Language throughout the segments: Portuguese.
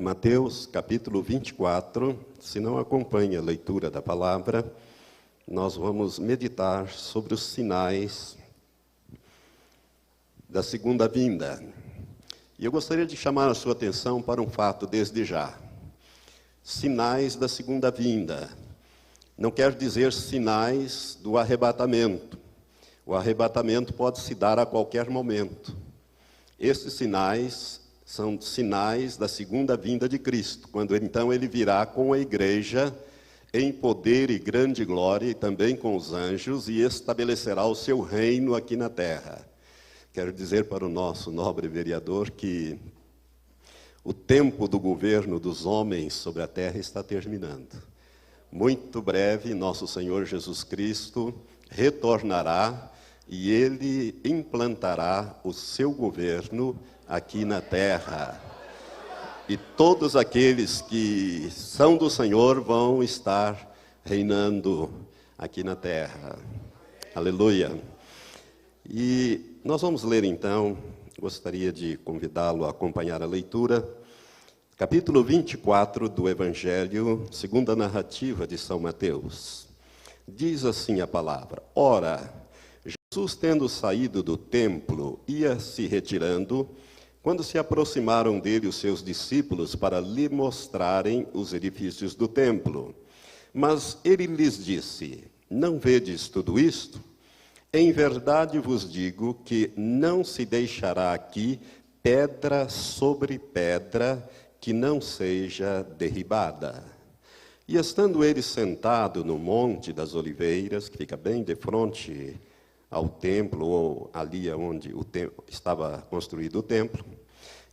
Mateus, capítulo 24, se não acompanha a leitura da palavra, nós vamos meditar sobre os sinais da segunda vinda. E eu gostaria de chamar a sua atenção para um fato desde já. Sinais da segunda vinda. Não quer dizer sinais do arrebatamento. O arrebatamento pode se dar a qualquer momento. Esses sinais são sinais da segunda vinda de Cristo, quando então ele virá com a igreja em poder e grande glória, e também com os anjos, e estabelecerá o seu reino aqui na terra. Quero dizer para o nosso nobre vereador que o tempo do governo dos homens sobre a terra está terminando. Muito breve, nosso Senhor Jesus Cristo retornará e ele implantará o seu governo aqui na terra. E todos aqueles que são do Senhor vão estar reinando aqui na terra. Aleluia. E nós vamos ler então, gostaria de convidá-lo a acompanhar a leitura, capítulo 24 do Evangelho, segundo a narrativa de São Mateus. Diz assim a palavra: Ora, Jesus, tendo saído do templo, ia se retirando, quando se aproximaram dele os seus discípulos para lhe mostrarem os edifícios do templo. Mas ele lhes disse: Não vedes tudo isto? Em verdade vos digo que não se deixará aqui pedra sobre pedra que não seja derribada. E estando ele sentado no Monte das Oliveiras, que fica bem de frente ao templo, ou ali onde estava construído o templo,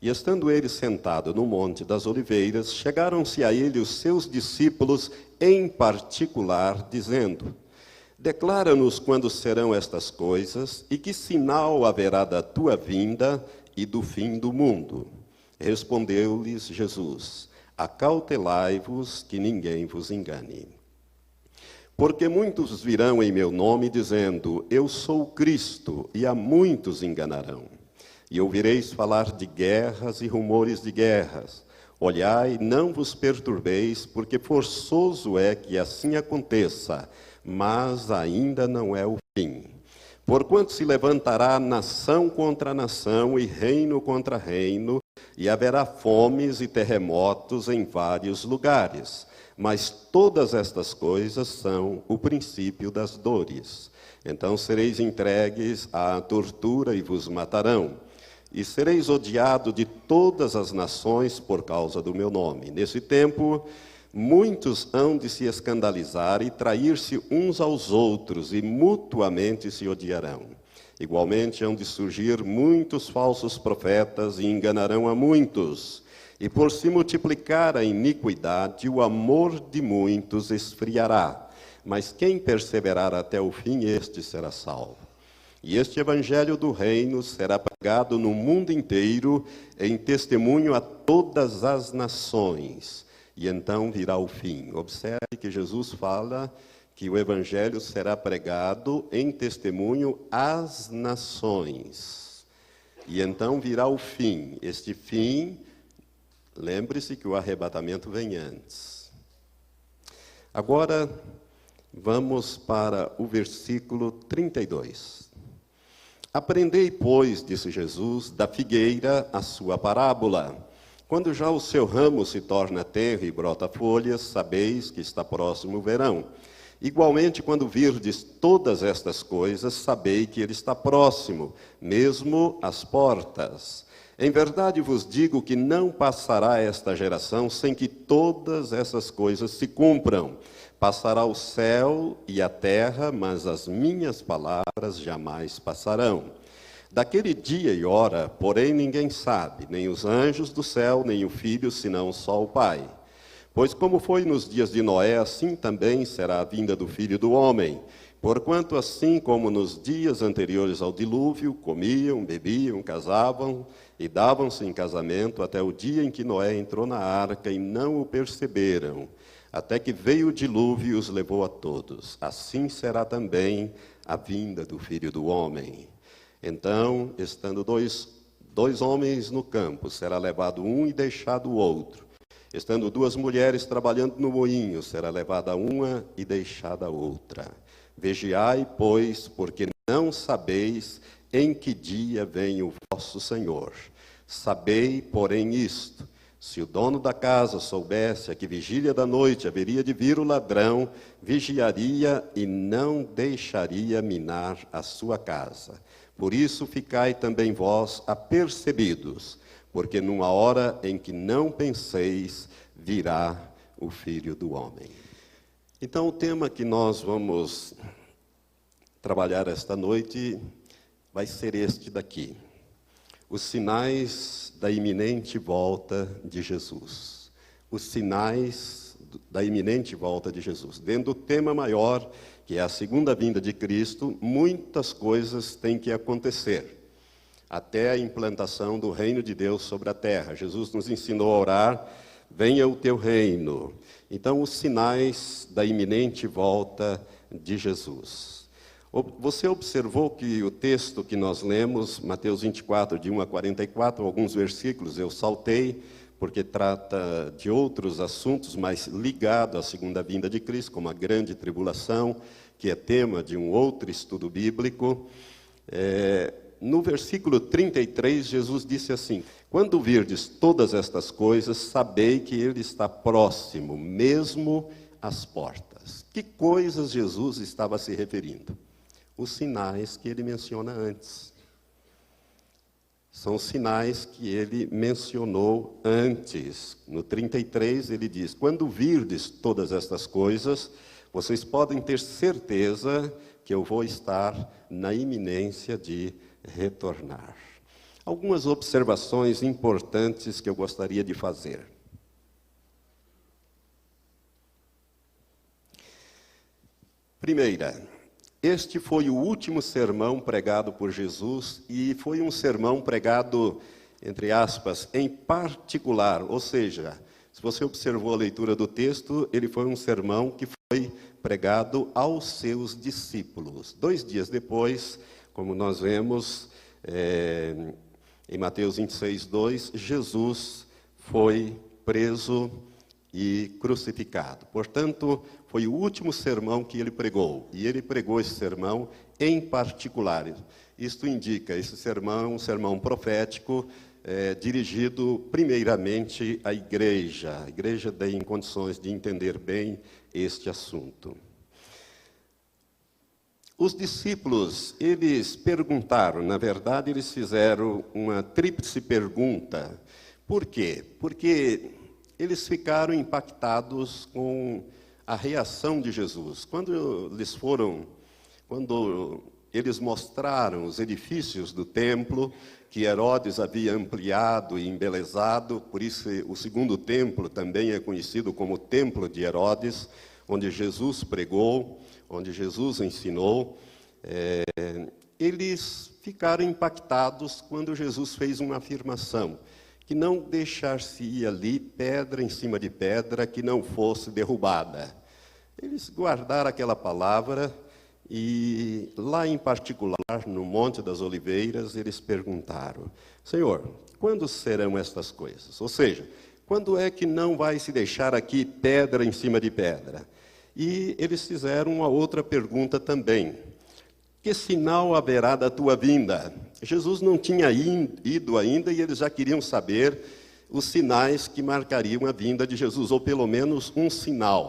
e estando ele sentado no Monte das Oliveiras, chegaram-se a ele os seus discípulos em particular, dizendo: Declara-nos quando serão estas coisas, e que sinal haverá da tua vinda e do fim do mundo. Respondeu-lhes Jesus: Acautelai-vos que ninguém vos engane. Porque muitos virão em meu nome, dizendo: Eu sou o Cristo, e a muitos enganarão. E ouvireis falar de guerras e rumores de guerras. Olhai, não vos perturbeis, porque forçoso é que assim aconteça, mas ainda não é o fim. Porquanto se levantará nação contra nação e reino contra reino, e haverá fomes e terremotos em vários lugares. Mas todas estas coisas são o princípio das dores. Então sereis entregues à tortura e vos matarão. E sereis odiado de todas as nações por causa do meu nome. Nesse tempo, muitos hão de se escandalizar e trair-se uns aos outros, e mutuamente se odiarão. Igualmente hão de surgir muitos falsos profetas e enganarão a muitos. E por se multiplicar a iniquidade, o amor de muitos esfriará. Mas quem perseverar até o fim, este será salvo. E este evangelho do reino será pregado no mundo inteiro, em testemunho a todas as nações. E então virá o fim. Observe que Jesus fala que o evangelho será pregado em testemunho às nações. E então virá o fim. Este fim, lembre-se que o arrebatamento vem antes. Agora, vamos para o versículo 32. Aprendei, pois, disse Jesus, da figueira a sua parábola. Quando já o seu ramo se torna tenro e brota folhas, sabeis que está próximo o verão. Igualmente, quando virdes todas estas coisas, sabei que ele está próximo, mesmo às portas. Em verdade vos digo que não passará esta geração sem que todas essas coisas se cumpram. Passará o céu e a terra, mas as minhas palavras jamais passarão. Daquele dia e hora, porém, ninguém sabe, nem os anjos do céu, nem o Filho, senão só o Pai. Pois como foi nos dias de Noé, assim também será a vinda do Filho do Homem. Porquanto assim como nos dias anteriores ao dilúvio, comiam, bebiam, casavam e davam-se em casamento, até o dia em que Noé entrou na arca e não o perceberam, até que veio o dilúvio e os levou a todos. Assim será também a vinda do Filho do Homem. Então, estando dois homens no campo, será levado um e deixado o outro. Estando duas mulheres trabalhando no moinho, será levada uma e deixada a outra. Vigiai, pois, porque não sabeis em que dia vem o vosso Senhor. Sabei, porém, isto: se o dono da casa soubesse a que vigília da noite haveria de vir o ladrão, vigiaria e não deixaria minar a sua casa. Por isso ficai também vós apercebidos, porque numa hora em que não penseis, virá o Filho do Homem. Então, o tema que nós vamos trabalhar esta noite vai ser este daqui: os sinais da iminente volta de Jesus. Os sinais da iminente volta de Jesus. Dentro do tema maior, que é a segunda vinda de Cristo, muitas coisas têm que acontecer, até a implantação do reino de Deus sobre a terra. Jesus nos ensinou a orar: venha o teu reino. Então, os sinais da iminente volta de Jesus. Você observou que o texto que nós lemos, Mateus 24, de 1 a 44, alguns versículos eu saltei, porque trata de outros assuntos, mas ligado à segunda vinda de Cristo, como a grande tribulação, que é tema de um outro estudo bíblico. No versículo 33, Jesus disse assim: quando virdes todas estas coisas, sabei que Ele está próximo, mesmo às portas. Que coisas Jesus estava se referindo? Os sinais que ele menciona antes. São sinais que ele mencionou antes. No 33 ele diz: quando virdes todas estas coisas, vocês podem ter certeza que eu vou estar na iminência de retornar. Algumas observações importantes que eu gostaria de fazer. Primeira, este foi o último sermão pregado por Jesus, e foi um sermão pregado, entre aspas, em particular. Ou seja, se você observou a leitura do texto, ele foi um sermão que foi pregado aos seus discípulos. 2 dias depois, como nós vemos em Mateus 26, 2, Jesus foi preso e crucificado. Portanto, foi o último sermão que ele pregou. E ele pregou esse sermão em particular. Isto indica, esse sermão, um sermão profético, dirigido primeiramente à igreja. A igreja tem condições de entender bem este assunto. Os discípulos, eles perguntaram, na verdade, eles fizeram uma tríplice pergunta. Por quê? Porque eles ficaram impactados com a reação de Jesus. Quando eles mostraram os edifícios do templo, que Herodes havia ampliado e embelezado, por isso o segundo templo também é conhecido como o Templo de Herodes, onde Jesus pregou, onde Jesus ensinou, eles ficaram impactados quando Jesus fez uma afirmação: que não deixar-se-ia ali pedra em cima de pedra que não fosse derrubada. Eles guardaram aquela palavra e, lá em particular, no Monte das Oliveiras, eles perguntaram: Senhor, quando serão estas coisas? Ou seja, quando é que não vai se deixar aqui pedra em cima de pedra? E eles fizeram uma outra pergunta também: que sinal haverá da tua vinda? Jesus não tinha ido ainda e eles já queriam saber os sinais que marcariam a vinda de Jesus, ou pelo menos um sinal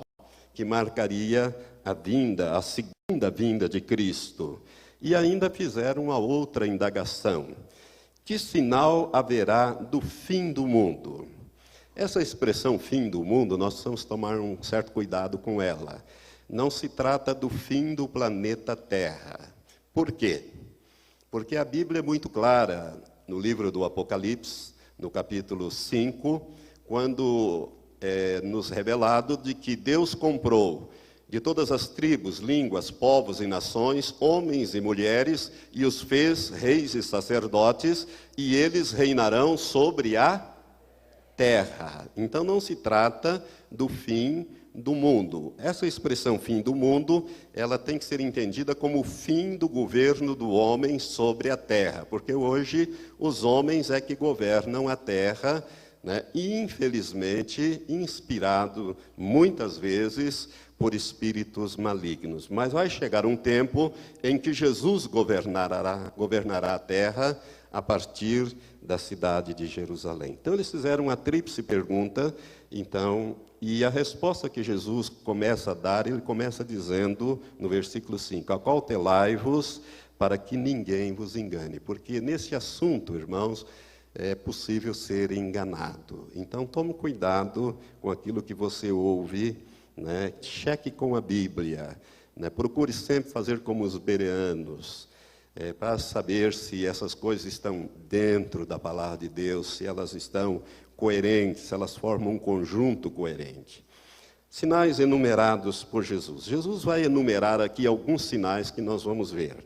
que marcaria a vinda, a segunda vinda de Cristo. E ainda fizeram uma outra indagação: que sinal haverá do fim do mundo? Essa expressão fim do mundo, nós precisamos tomar um certo cuidado com ela. Não se trata do fim do planeta Terra. Por quê? Porque a Bíblia é muito clara, no livro do Apocalipse, no capítulo 5, quando é nos revelado de que Deus comprou de todas as tribos, línguas, povos e nações, homens e mulheres, e os fez reis e sacerdotes, e eles reinarão sobre a terra. Então não se trata do fim do mundo. Essa expressão fim do mundo, ela tem que ser entendida como o fim do governo do homem sobre a terra, porque hoje os homens é que governam a terra né, e, infelizmente, inspirado muitas vezes por espíritos malignos. Mas vai chegar um tempo em que Jesus governará a terra a partir da cidade de Jerusalém. Então, eles fizeram uma tríplice pergunta, e a resposta que Jesus começa a dar, ele começa dizendo, no versículo 5, acautelai-vos para que ninguém vos engane. Porque nesse assunto, irmãos, é possível ser enganado. Então, tome cuidado com aquilo que você ouve, né? Cheque com a Bíblia, né? Procure sempre fazer como os bereanos, para saber se essas coisas estão dentro da palavra de Deus, se elas estão coerentes, se elas formam um conjunto coerente. Sinais enumerados por Jesus. Jesus vai enumerar aqui alguns sinais que nós vamos ver.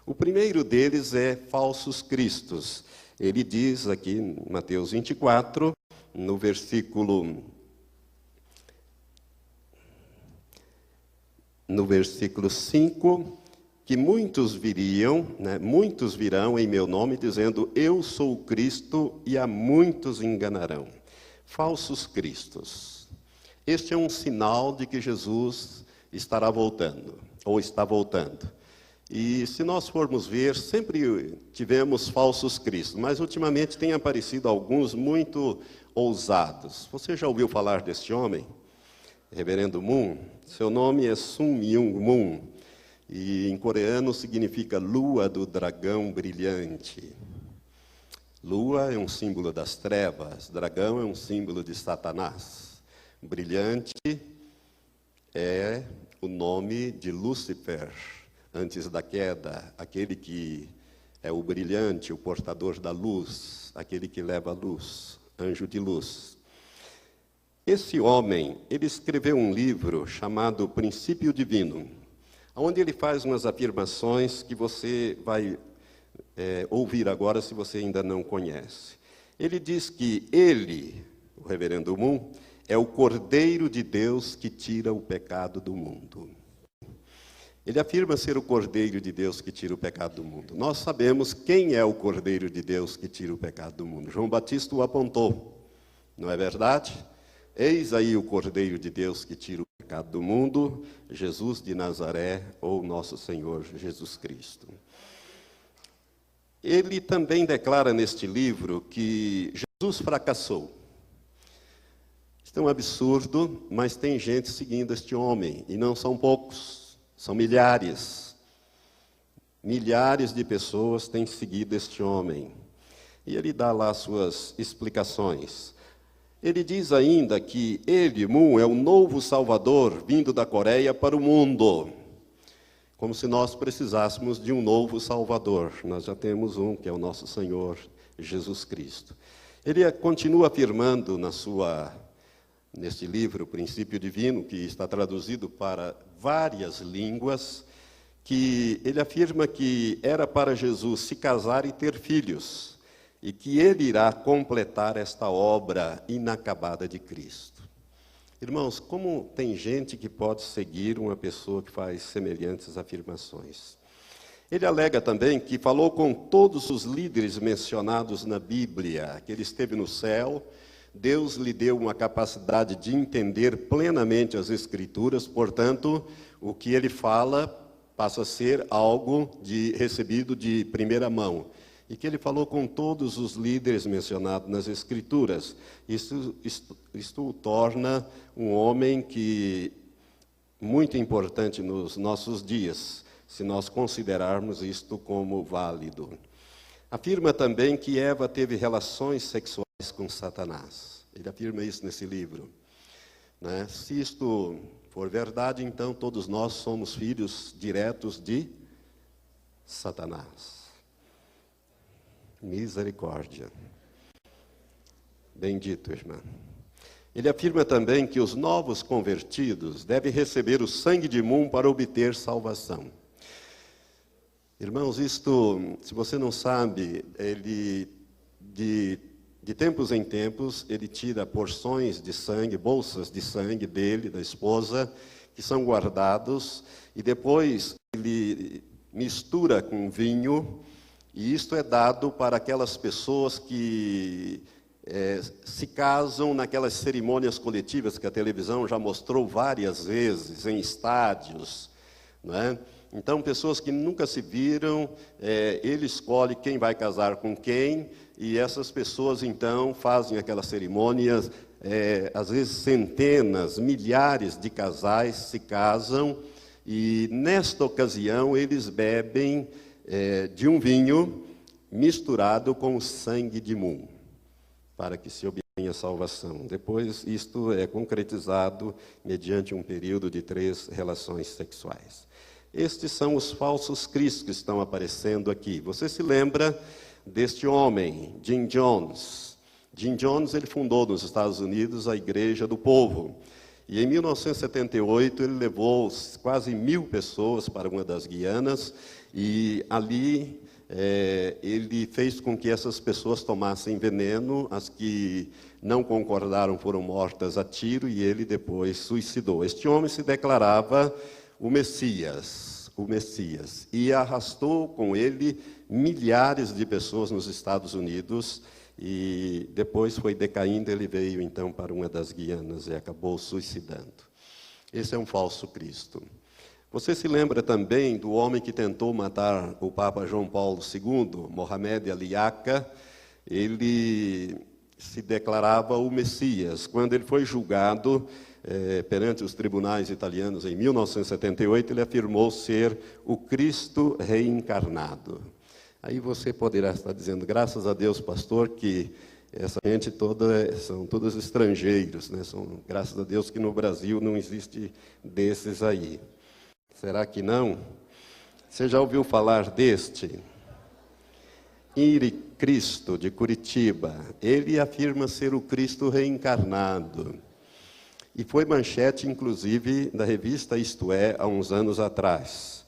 O primeiro deles é falsos cristos. Ele diz aqui em Mateus 24, no versículo 5, que muitos virão em meu nome, dizendo, eu sou o Cristo, e a muitos enganarão. Falsos cristos. Este é um sinal de que Jesus estará voltando, ou está voltando. E se nós formos ver, sempre tivemos falsos cristos, mas ultimamente tem aparecido alguns muito ousados. Você já ouviu falar deste homem? Reverendo Moon? Seu nome é Sun Myung Moon, e em coreano significa lua do dragão brilhante. Lua é um símbolo das trevas, dragão é um símbolo de Satanás. Brilhante é o nome de Lúcifer, antes da queda, aquele que é o brilhante, o portador da luz, aquele que leva a luz, anjo de luz. Esse homem, ele escreveu um livro chamado Princípio Divino, onde ele faz umas afirmações que você vai ouvir agora se você ainda não conhece. Ele diz que ele, o reverendo Moon, é o Cordeiro de Deus que tira o pecado do mundo. Ele afirma ser o Cordeiro de Deus que tira o pecado do mundo. Nós sabemos quem é o Cordeiro de Deus que tira o pecado do mundo. João Batista o apontou, não é verdade? Eis aí o Cordeiro de Deus que tira o pecado do mundo, Jesus de Nazaré, ou nosso Senhor Jesus Cristo. Ele também declara neste livro que Jesus fracassou. Isso é um absurdo, mas tem gente seguindo este homem, e não são poucos. São milhares. Milhares de pessoas têm seguido este homem. E ele dá lá suas explicações. Ele diz ainda que ele, Moon, é o novo Salvador vindo da Coreia para o mundo. Como se nós precisássemos de um novo Salvador. Nós já temos um, que é o nosso Senhor Jesus Cristo. Ele continua afirmando neste livro, Princípio Divino, que está traduzido para várias línguas, que ele afirma que era para Jesus se casar e ter filhos, e que ele irá completar esta obra inacabada de Cristo. Irmãos, como tem gente que pode seguir uma pessoa que faz semelhantes afirmações? Ele alega também que falou com todos os líderes mencionados na Bíblia, que ele esteve no céu. Deus lhe deu uma capacidade de entender plenamente as Escrituras, portanto, o que ele fala passa a ser algo recebido de primeira mão. E que ele falou com todos os líderes mencionados nas Escrituras. Isto o torna um homem muito importante nos nossos dias, se nós considerarmos isto como válido. Afirma também que Eva teve relações sexuais com Satanás. Ele afirma isso nesse livro. Né? Se isto for verdade, então todos nós somos filhos diretos de Satanás. Misericórdia. Bendito, irmão. Ele afirma também que os novos convertidos devem receber o sangue de Moon para obter salvação. Irmãos, isto, se você não sabe, ele de tempos em tempos, ele tira porções de sangue, bolsas de sangue dele, da esposa, que são guardados, e depois ele mistura com vinho, e isto é dado para aquelas pessoas que se casam naquelas cerimônias coletivas que a televisão já mostrou várias vezes, em estádios, não é? Então, pessoas que nunca se viram, ele escolhe quem vai casar com quem, e essas pessoas, então, fazem aquelas cerimônias, às vezes centenas, milhares de casais se casam, e nesta ocasião eles bebem de um vinho misturado com o sangue de Mum, para que se obtenha salvação. Depois, isto é concretizado mediante um período de 3 relações sexuais. Estes são os falsos cristos que estão aparecendo aqui. Você se lembra deste homem, Jim Jones? Jim Jones, ele fundou nos Estados Unidos a Igreja do Povo. E em 1978 ele levou quase 1000 pessoas para uma das Guianas e ali ele fez com que essas pessoas tomassem veneno. As que não concordaram foram mortas a tiro e ele depois suicidou. Este homem se declarava o Messias, e arrastou com ele milhares de pessoas nos Estados Unidos, e depois foi decaindo, ele veio então para uma das Guianas e acabou suicidando. Esse é um falso Cristo. Você se lembra também do homem que tentou matar o Papa João Paulo II, Mohamed Ali Aqqa? Ele se declarava o Messias. Quando ele foi julgado perante os tribunais italianos em 1978, ele afirmou ser o Cristo reencarnado. Aí você poderá estar dizendo, graças a Deus, pastor, que essa gente toda são todos estrangeiros, né? Graças a Deus que no Brasil não existe desses aí. Será que não? Você já ouviu falar deste? Iri Cristo, de Curitiba. Ele afirma ser o Cristo reencarnado. E foi manchete, inclusive, da revista Isto É, há uns anos atrás.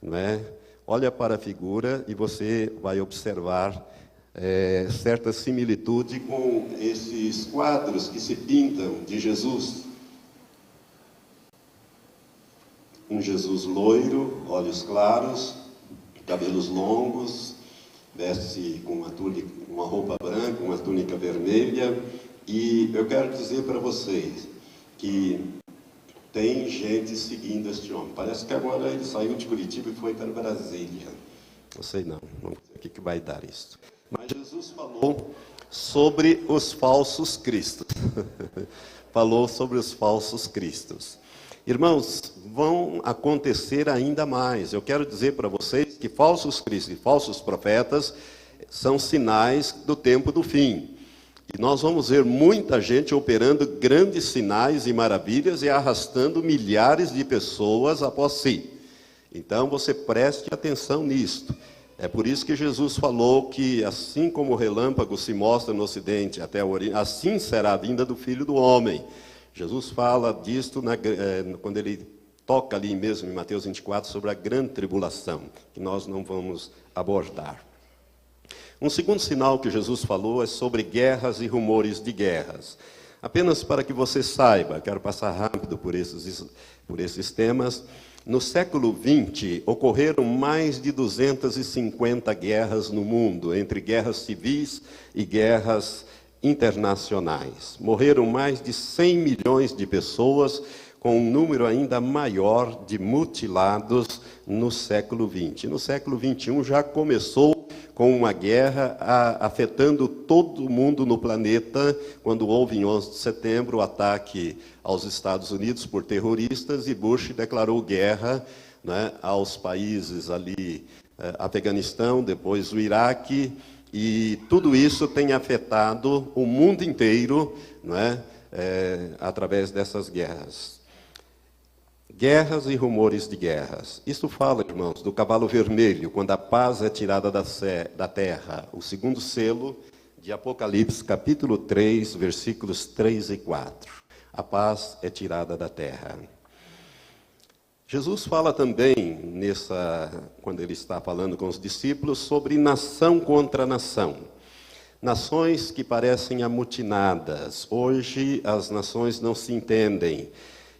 Não é? Olha para a figura e você vai observar certa similitude com esses quadros que se pintam de Jesus. Um Jesus loiro, olhos claros, cabelos longos, veste com uma roupa branca, uma túnica vermelha. E eu quero dizer para vocês que tem gente seguindo este homem. Parece que agora ele saiu de Curitiba e foi para Brasília. Não sei não sei o que vai dar isso. Mas Jesus falou sobre os falsos cristos. Falou sobre os falsos cristos. Irmãos, vão acontecer ainda mais. Eu quero dizer para vocês que falsos cristos e falsos profetas são sinais do tempo do fim. E nós vamos ver muita gente operando grandes sinais e maravilhas e arrastando milhares de pessoas após si. Então você preste atenção nisto. É por isso que Jesus falou que assim como o relâmpago se mostra no ocidente até o oriente, assim será a vinda do Filho do Homem. Jesus fala disto quando ele toca ali mesmo em Mateus 24 sobre a grande tribulação, que nós não vamos abordar. Um segundo sinal que Jesus falou é sobre guerras e rumores de guerras. Apenas para que você saiba, quero passar rápido por esses temas. No século XX, ocorreram mais de 250 guerras no mundo, entre guerras civis e guerras internacionais. Morreram mais de 100 milhões de pessoas, com um número ainda maior de mutilados no século XX. No século XXI já começou com uma guerra afetando todo mundo no planeta, quando houve em 11 de setembro o ataque aos Estados Unidos por terroristas, e Bush declarou guerra, né, aos países ali, Afeganistão, depois o Iraque, e tudo isso tem afetado o mundo inteiro, né, através dessas guerras. Guerras e rumores de guerras. Isso fala, irmãos, do cavalo vermelho, quando a paz é tirada da terra. O segundo selo de Apocalipse, capítulo 3, versículos 3 e 4. A paz é tirada da terra. Jesus fala também, quando ele está falando com os discípulos, sobre nação contra nação. Nações que parecem amotinadas. Hoje as nações não se entendem.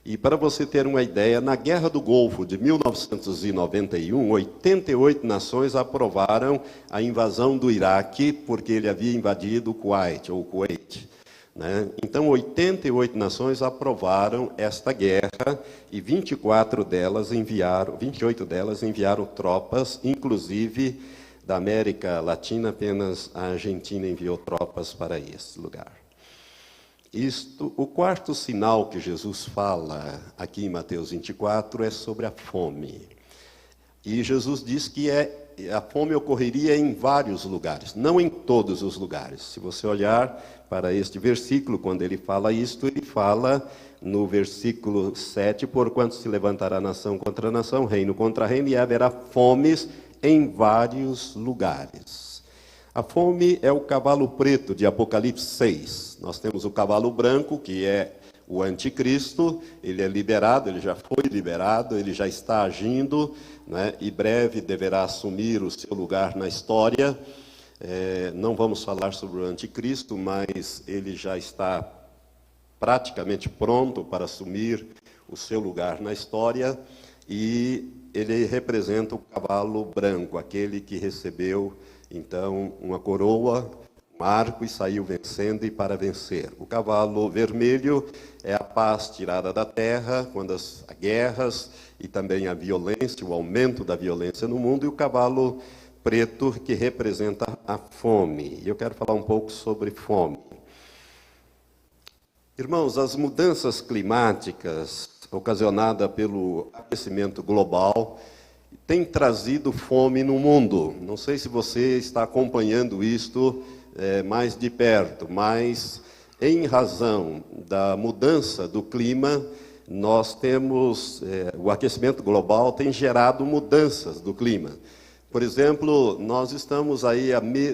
E para você ter uma ideia, na Guerra do Golfo de 1991, 88 nações aprovaram a invasão do Iraque, porque ele havia invadido o Kuwait, ou Kuwait, né? Então, 88 nações aprovaram esta guerra e 28 delas enviaram tropas, inclusive da América Latina, apenas a Argentina enviou tropas para esse lugar. O quarto sinal que Jesus fala aqui em Mateus 24 é sobre a fome. E Jesus diz que a fome ocorreria em vários lugares, não em todos os lugares. Se você olhar para este versículo, quando ele fala isto, ele fala no versículo 7, porquanto se levantará nação contra nação, reino contra reino, e haverá fomes em vários lugares. A fome é o cavalo preto de Apocalipse 6. Nós temos o cavalo branco, que é o anticristo. Ele é liberado, ele já foi liberado, ele já está agindo, né? E breve deverá assumir o seu lugar na história. Não vamos falar sobre o anticristo, mas ele já está praticamente pronto para assumir o seu lugar na história. E ele representa o cavalo branco, aquele que recebeu então uma coroa, um arco, e saiu vencendo e para vencer. O cavalo vermelho é a paz tirada da terra, quando as guerras e também a violência, o aumento da violência no mundo, e o cavalo preto, que representa a fome. E eu quero falar um pouco sobre fome. Irmãos, as mudanças climáticas ocasionadas pelo aquecimento global têm trazido fome no mundo. Não sei se você está acompanhando isto mais de perto, mas em razão da mudança do clima, nós temos, o aquecimento global tem gerado mudanças do clima. Por exemplo, nós estamos aí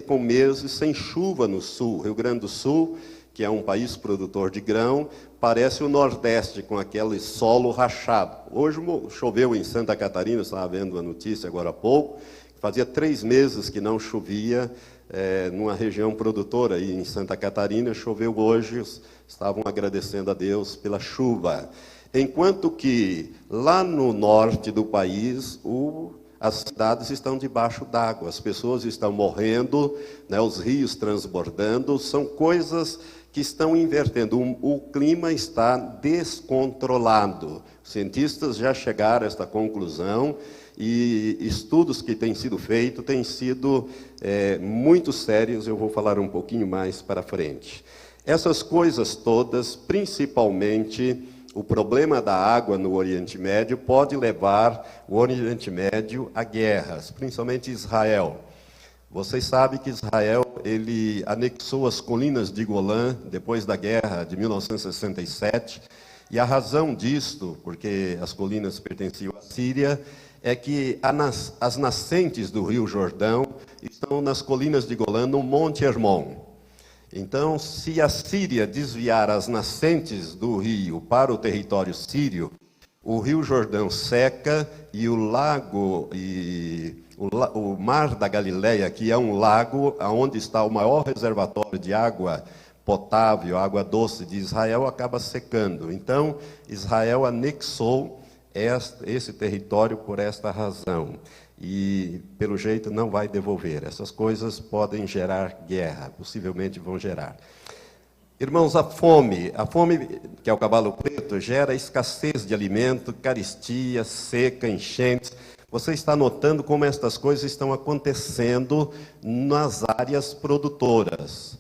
com meses sem chuva no sul. Rio Grande do Sul, que é um país produtor de grão, parece o Nordeste, com aquele solo rachado. Hoje choveu em Santa Catarina, estava vendo a notícia agora há pouco, fazia 3 meses que não chovia numa região produtora aí em Santa Catarina, choveu hoje, estavam agradecendo a Deus pela chuva. Enquanto que lá no norte do país, as cidades estão debaixo d'água, as pessoas estão morrendo, né, os rios transbordando, são coisas que estão invertendo. O clima está descontrolado. Os cientistas já chegaram a esta conclusão e estudos que têm sido feitos têm sido muito sérios. Eu vou falar um pouquinho mais para frente. Essas coisas todas, principalmente o problema da água no Oriente Médio, pode levar o Oriente Médio a guerras, principalmente Israel. Vocês sabem que Israel ele anexou as colinas de Golã depois da guerra de 1967, e a razão disto, porque as colinas pertenciam à Síria, é que as nascentes do Rio Jordão estão nas colinas de Golã, no Monte Hermon. Então, se a Síria desviar as nascentes do rio para o território sírio, o Rio Jordão seca e o Mar da Galileia, que é um lago onde está o maior reservatório de água potável, água doce de Israel, acaba secando. Então, Israel anexou esse território por esta razão. E, pelo jeito, não vai devolver. Essas coisas podem gerar guerra, possivelmente vão gerar. Irmãos, a fome, que é o cavalo preto, gera escassez de alimento, carestia, seca, enchentes. Você está notando como estas coisas estão acontecendo nas áreas produtoras.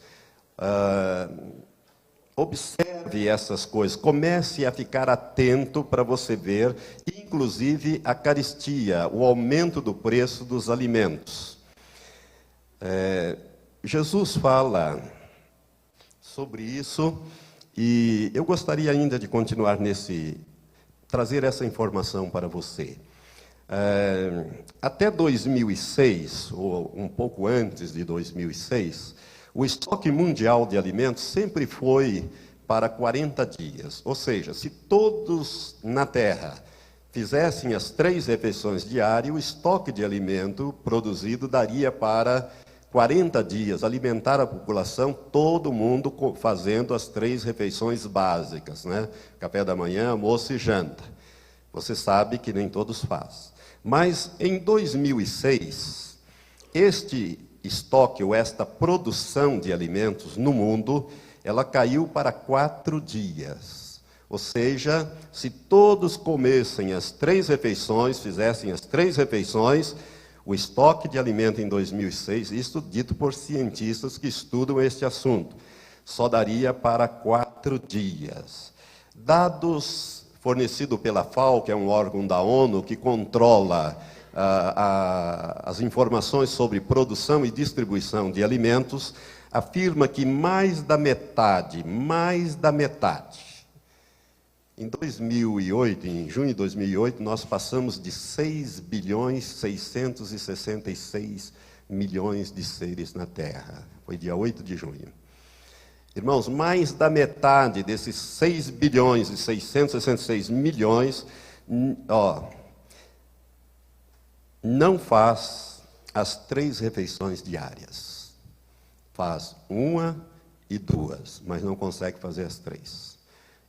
Observe essas coisas, comece a ficar atento para você ver, inclusive a carestia, o aumento do preço dos alimentos. Jesus fala sobre isso, e eu gostaria ainda de continuar trazer essa informação para você. Até 2006, ou um pouco antes de 2006, o estoque mundial de alimentos sempre foi para 40 dias. Ou seja, se todos na Terra fizessem as 3 refeições diárias, o estoque de alimento produzido daria para 40 dias, alimentar a população, todo mundo fazendo as 3 refeições básicas, né? Café da manhã, almoço e janta. Você sabe que nem todos fazem. Mas em 2006, este estoque ou esta produção de alimentos no mundo, ela caiu para 4 dias. Ou seja, se todos comessem as 3 refeições, fizessem as 3 refeições, o estoque de alimento em 2006, isto dito por cientistas que estudam este assunto, só daria para 4 dias. Dados fornecidos pela FAO, que é um órgão da ONU que controla as informações sobre produção e distribuição de alimentos, afirma que mais da metade, em 2008, em junho de 2008, nós passamos de 6.666 bilhões de seres na Terra. Foi dia 8 de junho. Irmãos, mais da metade desses 6 bilhões e 666 milhões, não faz as 3 refeições diárias. Faz 1 e 2, mas não consegue fazer as 3.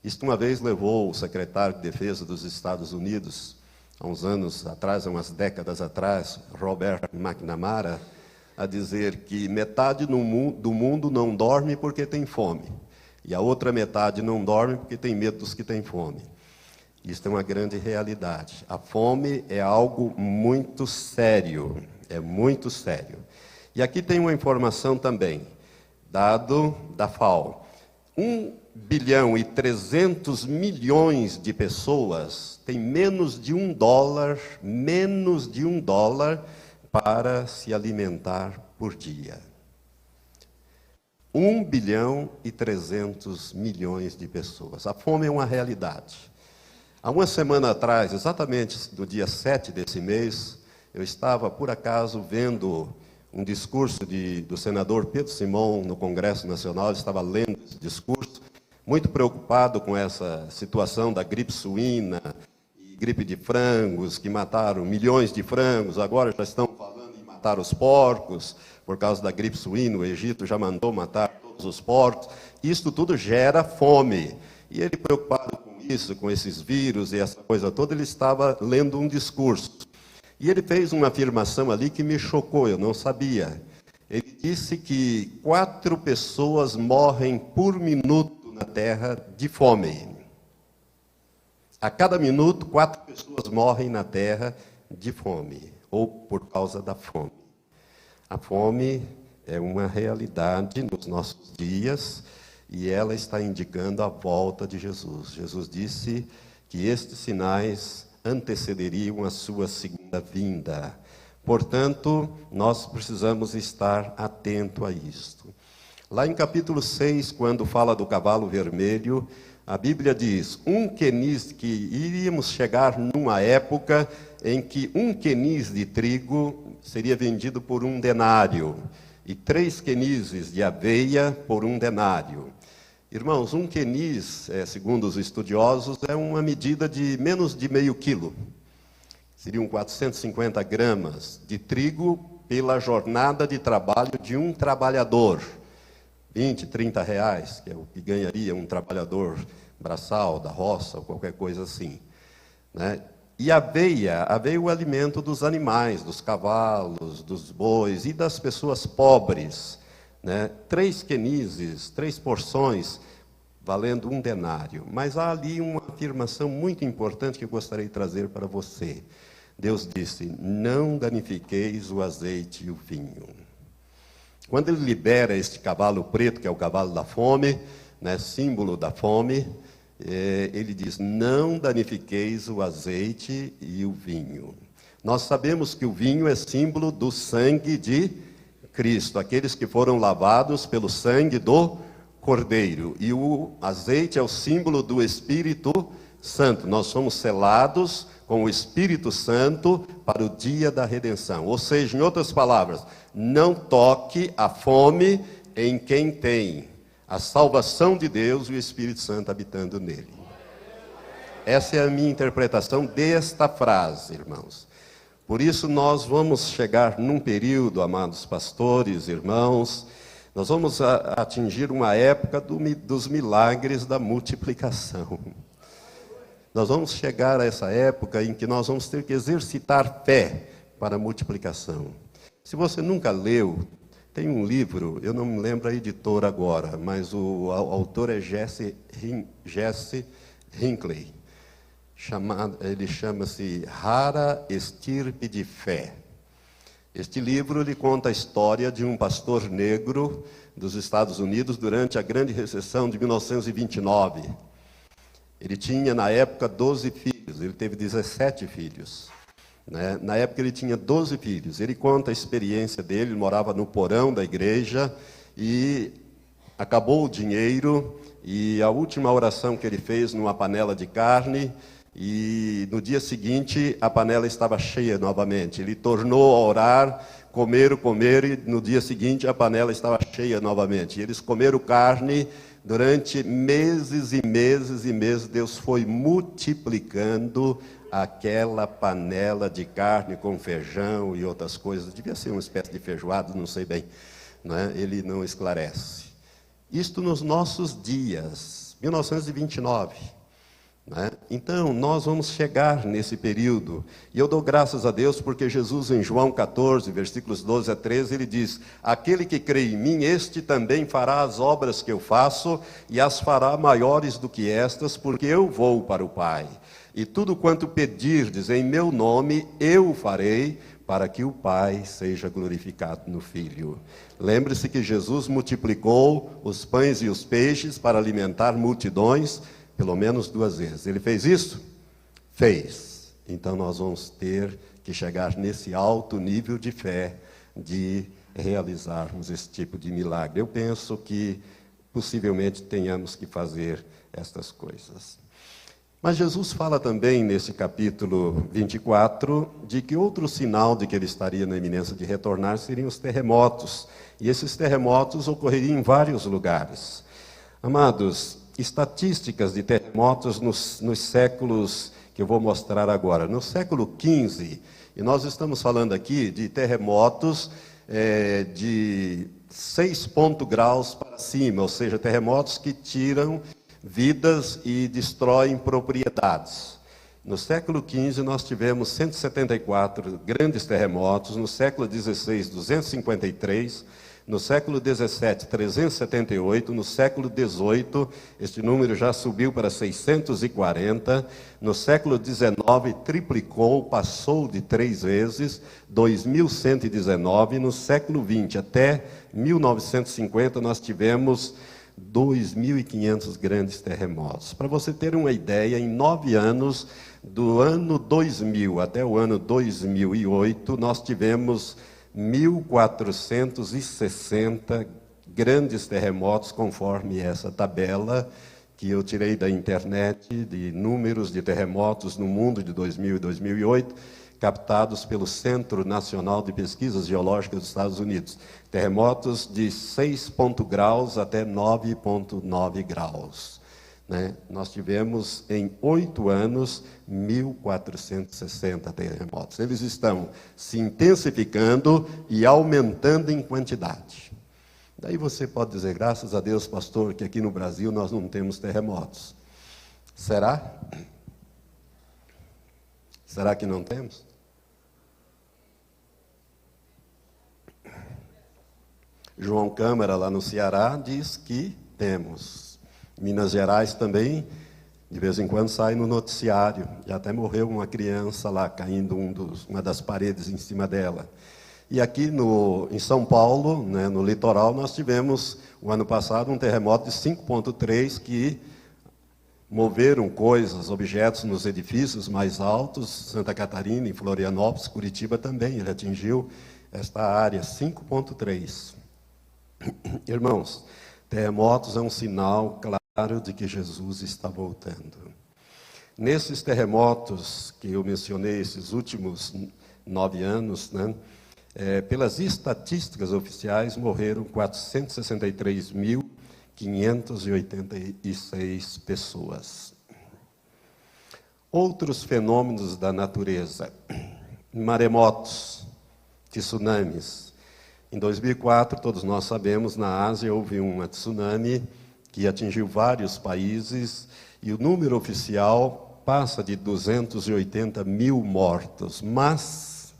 Isto uma vez levou o secretário de Defesa dos Estados Unidos, há uns anos atrás, há umas décadas atrás, Robert McNamara, a dizer que metade do mundo não dorme porque tem fome, e a outra metade não dorme porque tem medo dos que têm fome. Isto é uma grande realidade. A fome é algo muito sério, é muito sério. E aqui tem uma informação também, dado da FAO. 1,3 bilhão de pessoas têm menos de $1 para se alimentar por dia. 1,3 bilhão de pessoas. A fome é uma realidade. Há uma semana atrás, exatamente no dia 7 desse mês, eu estava, por acaso, vendo um discurso do senador Pedro Simão no Congresso Nacional. Eu estava lendo esse discurso, muito preocupado com essa situação da gripe suína e gripe de frangos, que mataram milhões de frangos, agora já estão falando em matar os porcos, por causa da gripe suína. O Egito já mandou matar todos os porcos. Isto tudo gera fome. E ele, preocupado com isso, com esses vírus e essa coisa toda, ele estava lendo um discurso. E ele fez uma afirmação ali que me chocou, eu não sabia. Ele disse que 4 pessoas morrem por minuto na Terra de fome. A cada minuto, 4 pessoas morrem na Terra de fome, ou por causa da fome. A fome é uma realidade nos nossos dias, e ela está indicando a volta de Jesus. Jesus disse que estes sinais antecederiam a sua segunda vinda. Portanto, nós precisamos estar atento a isto. Lá em capítulo 6, quando fala do cavalo vermelho, a Bíblia diz que iríamos chegar numa época em que 1 queniz de trigo seria vendido por 1 denário, e 3 quenizes de aveia por 1 denário. Irmãos, 1 queniz, segundo os estudiosos, é uma medida de menos de meio quilo. Seriam 450 gramas de trigo pela jornada de trabalho de um trabalhador. 20, 30 reais, que é o que ganharia um trabalhador braçal, da roça, ou qualquer coisa assim, né? E a aveia é o alimento dos animais, dos cavalos, dos bois e das pessoas pobres, né? 3 quenizes, 3 porções, valendo 1 denário. Mas há ali uma afirmação muito importante que eu gostaria de trazer para você. Deus disse: não danifiqueis o azeite e o vinho. Quando ele libera este cavalo preto, que é o cavalo da fome, né, símbolo da fome, ele diz: não danifiqueis o azeite e o vinho. Nós sabemos que o vinho é símbolo do sangue de Cristo, aqueles que foram lavados pelo sangue do Cordeiro. E o azeite é o símbolo do Espírito Santo. Nós somos selados com o Espírito Santo para o dia da redenção. Ou seja, em outras palavras, não toque a fome em quem tem a salvação de Deus e o Espírito Santo habitando nele. Essa é a minha interpretação desta frase, irmãos. Por isso nós vamos chegar num período, amados pastores, irmãos, nós vamos atingir uma época dos milagres da multiplicação. Nós vamos chegar a essa época em que nós vamos ter que exercitar fé para a multiplicação. Se você nunca leu, tem um livro, eu não me lembro a editora agora, mas o autor é Jesse Hinckley. Ele chama-se Rara Estirpe de Fé. Este livro ele conta a história de um pastor negro dos Estados Unidos durante a Grande Recessão de 1929. Ele tinha, na época, 12 filhos, ele teve 17 filhos. Né? Na época, ele tinha 12 filhos. Ele conta a experiência dele, ele morava no porão da igreja e acabou o dinheiro e a última oração que ele fez numa panela de carne e no dia seguinte a panela estava cheia novamente. Ele tornou a orar, comer e no dia seguinte a panela estava cheia novamente. E eles comeram carne. Durante meses e meses e meses, Deus foi multiplicando aquela panela de carne com feijão e outras coisas. Devia ser uma espécie de feijoada, não sei bem. Né? Ele não esclarece. Isto nos nossos dias, 1929. Né? Então, nós vamos chegar nesse período. E eu dou graças a Deus porque Jesus, em João 14, versículos 12 a 13, ele diz: aquele que crê em mim, este também fará as obras que eu faço, e as fará maiores do que estas, porque eu vou para o Pai. E tudo quanto pedirdes em meu nome, eu farei, para que o Pai seja glorificado no Filho. Lembre-se que Jesus multiplicou os pães e os peixes para alimentar multidões, pelo menos 2 vezes. Ele fez isso? Fez. Então nós vamos ter que chegar nesse alto nível de fé de realizarmos esse tipo de milagre. Eu penso que possivelmente tenhamos que fazer estas coisas. Mas Jesus fala também nesse capítulo 24 de que outro sinal de que ele estaria na iminência de retornar seriam os terremotos. E esses terremotos ocorreriam em vários lugares. Amados, estatísticas de terremotos nos séculos que eu vou mostrar agora. No século XV, e nós estamos falando aqui de terremotos de 6 graus para cima, ou seja, terremotos que tiram vidas e destroem propriedades. No século XV nós tivemos 174 grandes terremotos, no século XVI 253, no século XVII 378, no século XVIII este número já subiu para 640, no século XIX triplicou, passou de 3 vezes, 2119, no século XX até 1950 nós tivemos 2.500 grandes terremotos. Para você ter uma ideia, em 9 anos, do ano 2000 até o ano 2008, nós tivemos 1.460 grandes terremotos, conforme essa tabela que eu tirei da internet, de números de terremotos no mundo de 2000 e 2008, captados pelo Centro Nacional de Pesquisas Geológicas dos Estados Unidos. Terremotos de 6 graus até 9,9 graus. Né? Nós tivemos, em 8 anos, 1.460 terremotos. Eles estão se intensificando e aumentando em quantidade. Daí você pode dizer, graças a Deus, pastor, que aqui no Brasil nós não temos terremotos. Será? Será que não temos? João Câmara, lá no Ceará, diz que temos. Minas Gerais também, de vez em quando, sai no noticiário. Já até morreu uma criança lá, caindo uma das paredes em cima dela. E aqui em São Paulo, né, no litoral, nós tivemos, o ano passado, um terremoto de 5,3 que moveram coisas, objetos nos edifícios mais altos. Santa Catarina, em Florianópolis, Curitiba também, ele atingiu esta área, 5,3. Irmãos, terremotos é um sinal claro de que Jesus está voltando. Nesses terremotos que eu mencionei, esses últimos 9 anos, né, pelas estatísticas oficiais, morreram 463.586 pessoas. Outros fenômenos da natureza. maremotos, tsunamis. Em 2004, todos nós sabemos, na Ásia houve um tsunami que atingiu vários países e o número oficial passa de 280 mil mortos, mas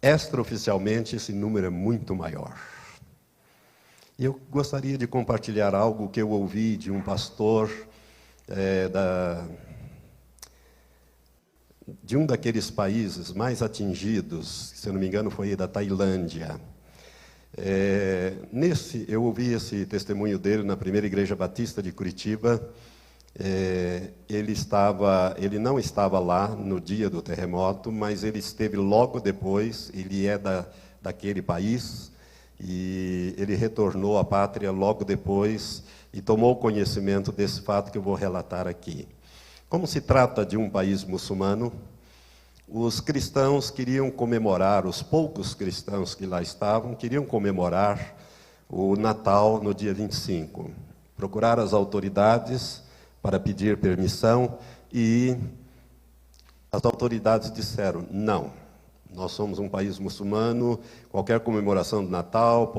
extraoficialmente esse número é muito maior. E eu gostaria de compartilhar algo que eu ouvi de um pastor de um daqueles países mais atingidos, se eu não me engano foi da Tailândia. Eu ouvi esse testemunho dele na primeira igreja batista de Curitiba. Ele não estava lá no dia do terremoto, mas ele esteve logo depois. Ele é daquele país e ele retornou à pátria logo depois e tomou conhecimento desse fato que eu vou relatar aqui. Como se trata de um país muçulmano, os cristãos queriam comemorar, os poucos cristãos que lá estavam, queriam comemorar o Natal no dia 25. Procuraram as autoridades para pedir permissão e as autoridades disseram, não, nós somos um país muçulmano, qualquer comemoração do Natal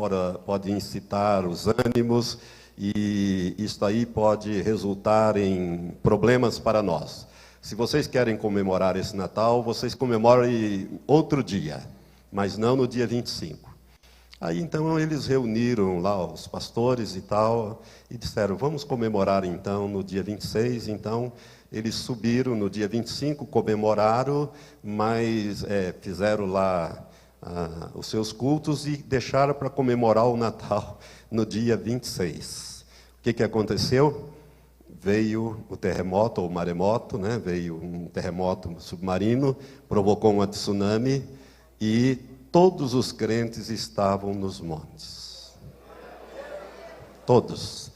pode incitar os ânimos e isso aí pode resultar em problemas para nós. Se vocês querem comemorar esse Natal, vocês comemorem outro dia, mas não no dia 25. Aí então eles reuniram lá os pastores e tal, e disseram, vamos comemorar então no dia 26, então eles subiram no dia 25, comemoraram, mas fizeram lá os seus cultos e deixaram para comemorar o Natal no dia 26. O que aconteceu? Veio o terremoto, ou maremoto, né? Veio um terremoto submarino, provocou um tsunami e todos os crentes estavam nos montes. Todos.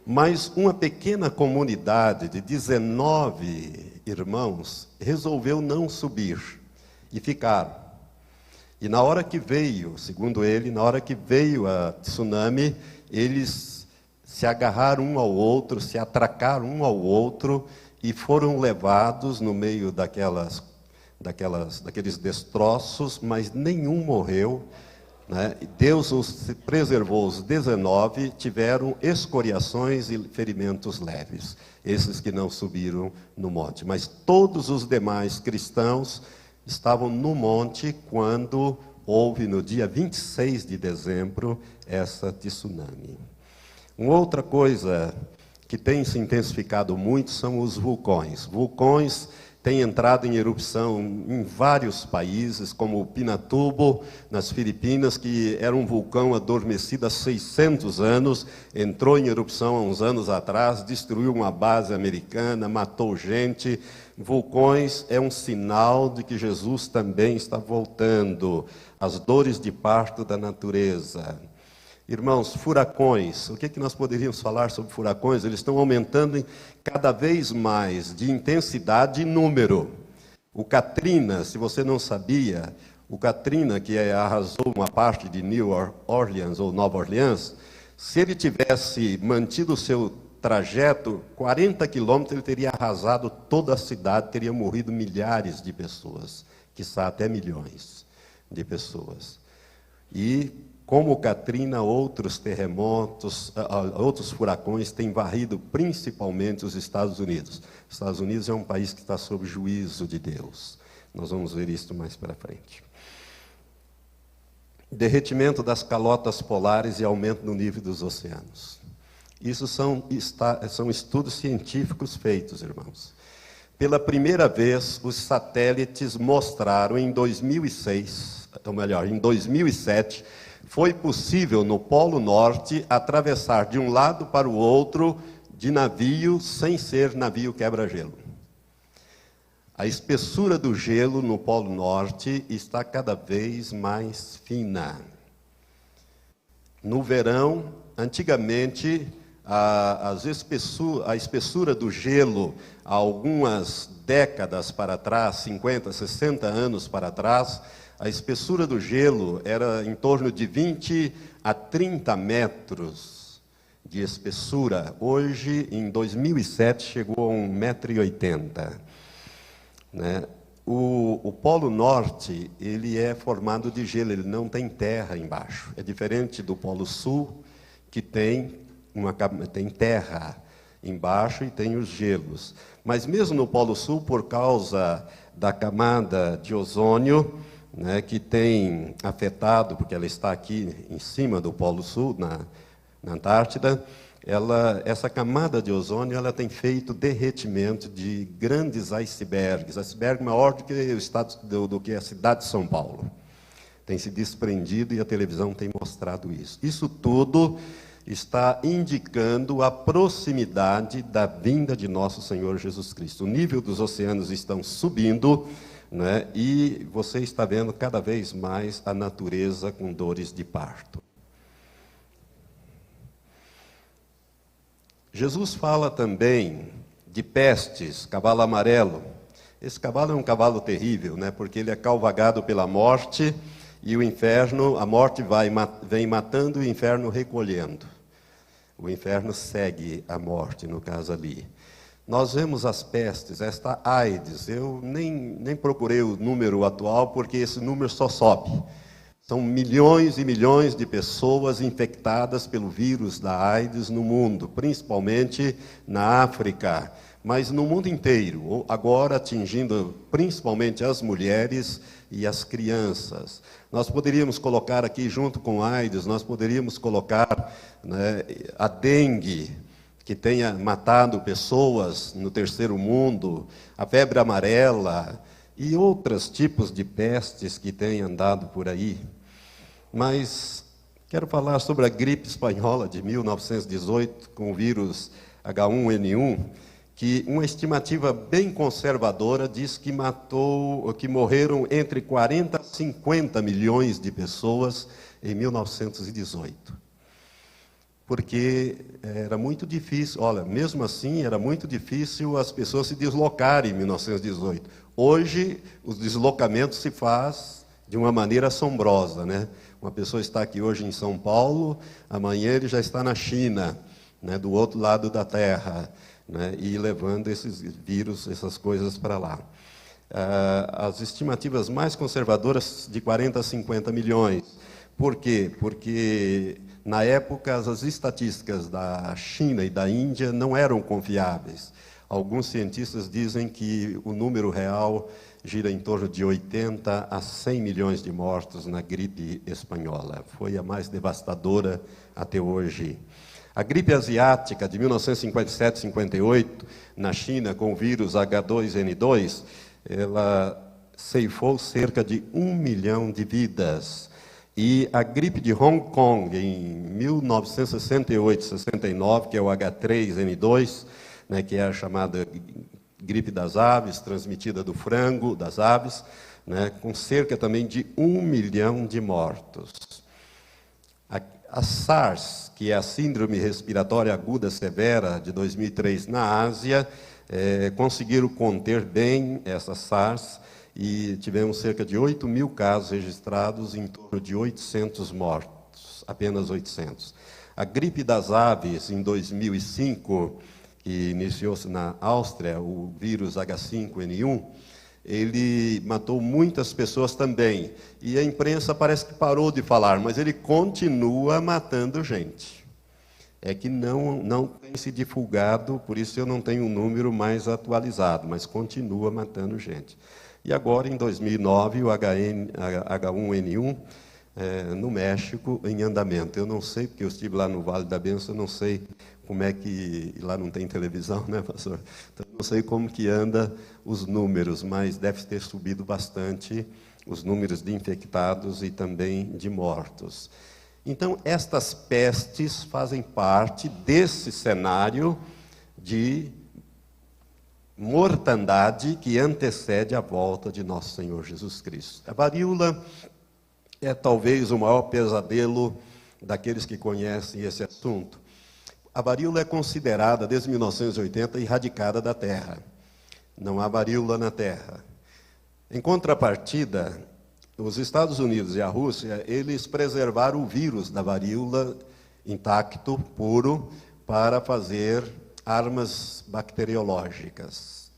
Mas uma pequena comunidade de 19 irmãos resolveu não subir e ficaram. E na hora que veio, segundo ele, na hora que veio a tsunami, eles se agarraram um ao outro, se atracaram um ao outro e foram levados no meio daqueles destroços, mas nenhum morreu, né? Deus os preservou, os 19 tiveram escoriações e ferimentos leves, esses que não subiram no monte. Mas todos os demais cristãos estavam no monte quando houve, no dia 26 de dezembro, essa tsunami. Uma outra coisa que tem se intensificado muito são os vulcões. Vulcões têm entrado em erupção em vários países, como o Pinatubo, nas Filipinas, que era um vulcão adormecido há 600 anos, entrou em erupção há uns anos atrás, destruiu uma base americana, matou gente. Vulcões é um sinal de que Jesus também está voltando. As dores de parto da natureza. Irmãos, furacões, o que nós poderíamos falar sobre furacões? Eles estão aumentando cada vez mais de intensidade e número. O Katrina, se você não sabia, o Katrina, que arrasou uma parte de New Orleans ou Nova Orleans, se ele tivesse mantido o seu trajeto, 40 quilômetros, ele teria arrasado toda a cidade, teria morrido milhares de pessoas, quiçá até milhões de pessoas. E como Katrina, outros terremotos, outros furacões têm varrido principalmente os Estados Unidos. Os Estados Unidos é um país que está sob juízo de Deus. Nós vamos ver isso mais para frente. Derretimento das calotas polares e aumento no nível dos oceanos. Isso são estudos científicos feitos, irmãos. Pela primeira vez, os satélites mostraram em 2006, ou melhor, em 2007, foi possível no Polo Norte atravessar de um lado para o outro de navio sem ser navio quebra-gelo. A espessura do gelo no Polo Norte está cada vez mais fina. No verão, antigamente, a espessura do gelo, há algumas décadas para trás, 50, 60 anos para trás, a espessura do gelo era em torno de 20 a 30 metros de espessura. Hoje, em 2007, chegou a 1,80 m. Né? O Polo Norte, ele é formado de gelo, ele não tem terra embaixo. É diferente do Polo Sul, que tem terra embaixo e tem os gelos. Mas mesmo no Polo Sul, por causa da camada de ozônio, né, que tem afetado, porque ela está aqui em cima do Polo Sul, na Antártida, essa camada de ozônio ela tem feito derretimento de grandes icebergs, iceberg maior do que a cidade de São Paulo. Tem se desprendido e a televisão tem mostrado isso. Isso tudo está indicando a proximidade da vinda de nosso Senhor Jesus Cristo. O nível dos oceanos estão subindo, né, e você está vendo cada vez mais a natureza com dores de parto. Jesus fala também de pestes, cavalo amarelo. Esse cavalo é um cavalo terrível, né? Porque ele é cavalgado pela morte e o inferno, a morte vem matando e o inferno recolhendo. O inferno segue a morte, no caso ali. Nós vemos as pestes, esta AIDS, eu nem procurei o número atual, porque esse número só sobe. São milhões e milhões de pessoas infectadas pelo vírus da AIDS no mundo, principalmente na África, mas no mundo inteiro, agora atingindo principalmente as mulheres e as crianças. Nós poderíamos colocar aqui, junto com a AIDS, nós poderíamos colocar, né, a dengue, que tenha matado pessoas no terceiro mundo, a febre amarela e outros tipos de pestes que têm andado por aí. Mas quero falar sobre a gripe espanhola de 1918, com o vírus H1N1, que uma estimativa bem conservadora diz que morreram entre 40 a 50 milhões de pessoas em 1918. Porque era muito difícil, olha, mesmo assim era muito difícil as pessoas se deslocarem em 1918. Hoje, os deslocamentos se faz de uma maneira assombrosa, né? Uma pessoa está aqui hoje em São Paulo, amanhã ele já está na China, né, do outro lado da Terra, né, e levando esses vírus, essas coisas para lá. As estimativas mais conservadoras de 40 a 50 milhões. Por quê? Porque, na época, as estatísticas da China e da Índia não eram confiáveis. Alguns cientistas dizem que o número real gira em torno de 80 a 100 milhões de mortos na gripe espanhola. Foi a mais devastadora até hoje. A gripe asiática de 1957-58, na China, com o vírus H2N2, ela ceifou cerca de 1 milhão de vidas. E a gripe de Hong Kong, em 1968-69, que é o H3N2, né, que é a chamada gripe das aves, transmitida do frango, das aves, né, com cerca também de 1 milhão de mortos. A SARS, que é a Síndrome Respiratória Aguda Severa, de 2003, na Ásia, conseguiram conter bem essa SARS e tivemos cerca de 8 mil casos registrados, em torno de 800 mortos, apenas 800. A gripe das aves, em 2005, que iniciou-se na Áustria, o vírus H5N1, ele matou muitas pessoas também. E a imprensa parece que parou de falar, mas ele continua matando gente. É que não tem se divulgado, por isso eu não tenho um número mais atualizado, mas continua matando gente. E agora, em 2009, o H1N1, no México, em andamento. Eu não sei, porque eu estive lá no Vale da Bênção, eu não sei como é que... Lá não tem televisão, né, pastor? Então, não sei como que anda os números, mas deve ter subido bastante os números de infectados e também de mortos. Então, estas pestes fazem parte desse cenário de mortandade que antecede a volta de nosso Senhor Jesus Cristo. A varíola é talvez o maior pesadelo daqueles que conhecem esse assunto. A varíola é considerada, desde 1980, erradicada da Terra. Não há varíola na Terra. Em contrapartida, os Estados Unidos e a Rússia, eles preservaram o vírus da varíola intacto, puro, para fazer armas bacteriológicas.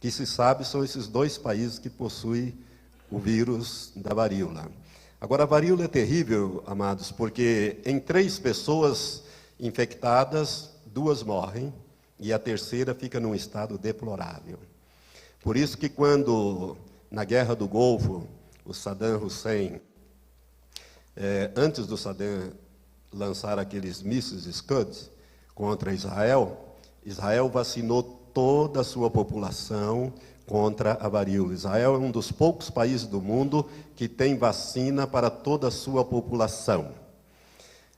que se sabe são esses 2 países que possuem o vírus da varíola. Agora, a varíola é terrível, amados, porque em 3 pessoas infectadas, 2 morrem e a terceira fica num estado deplorável. Por isso que quando, na Guerra do Golfo, o Saddam Hussein, antes do Saddam lançar aqueles mísseis Scud contra Israel, Israel vacinou toda a sua população contra a varíola. Israel é um dos poucos países do mundo que tem vacina para toda a sua população.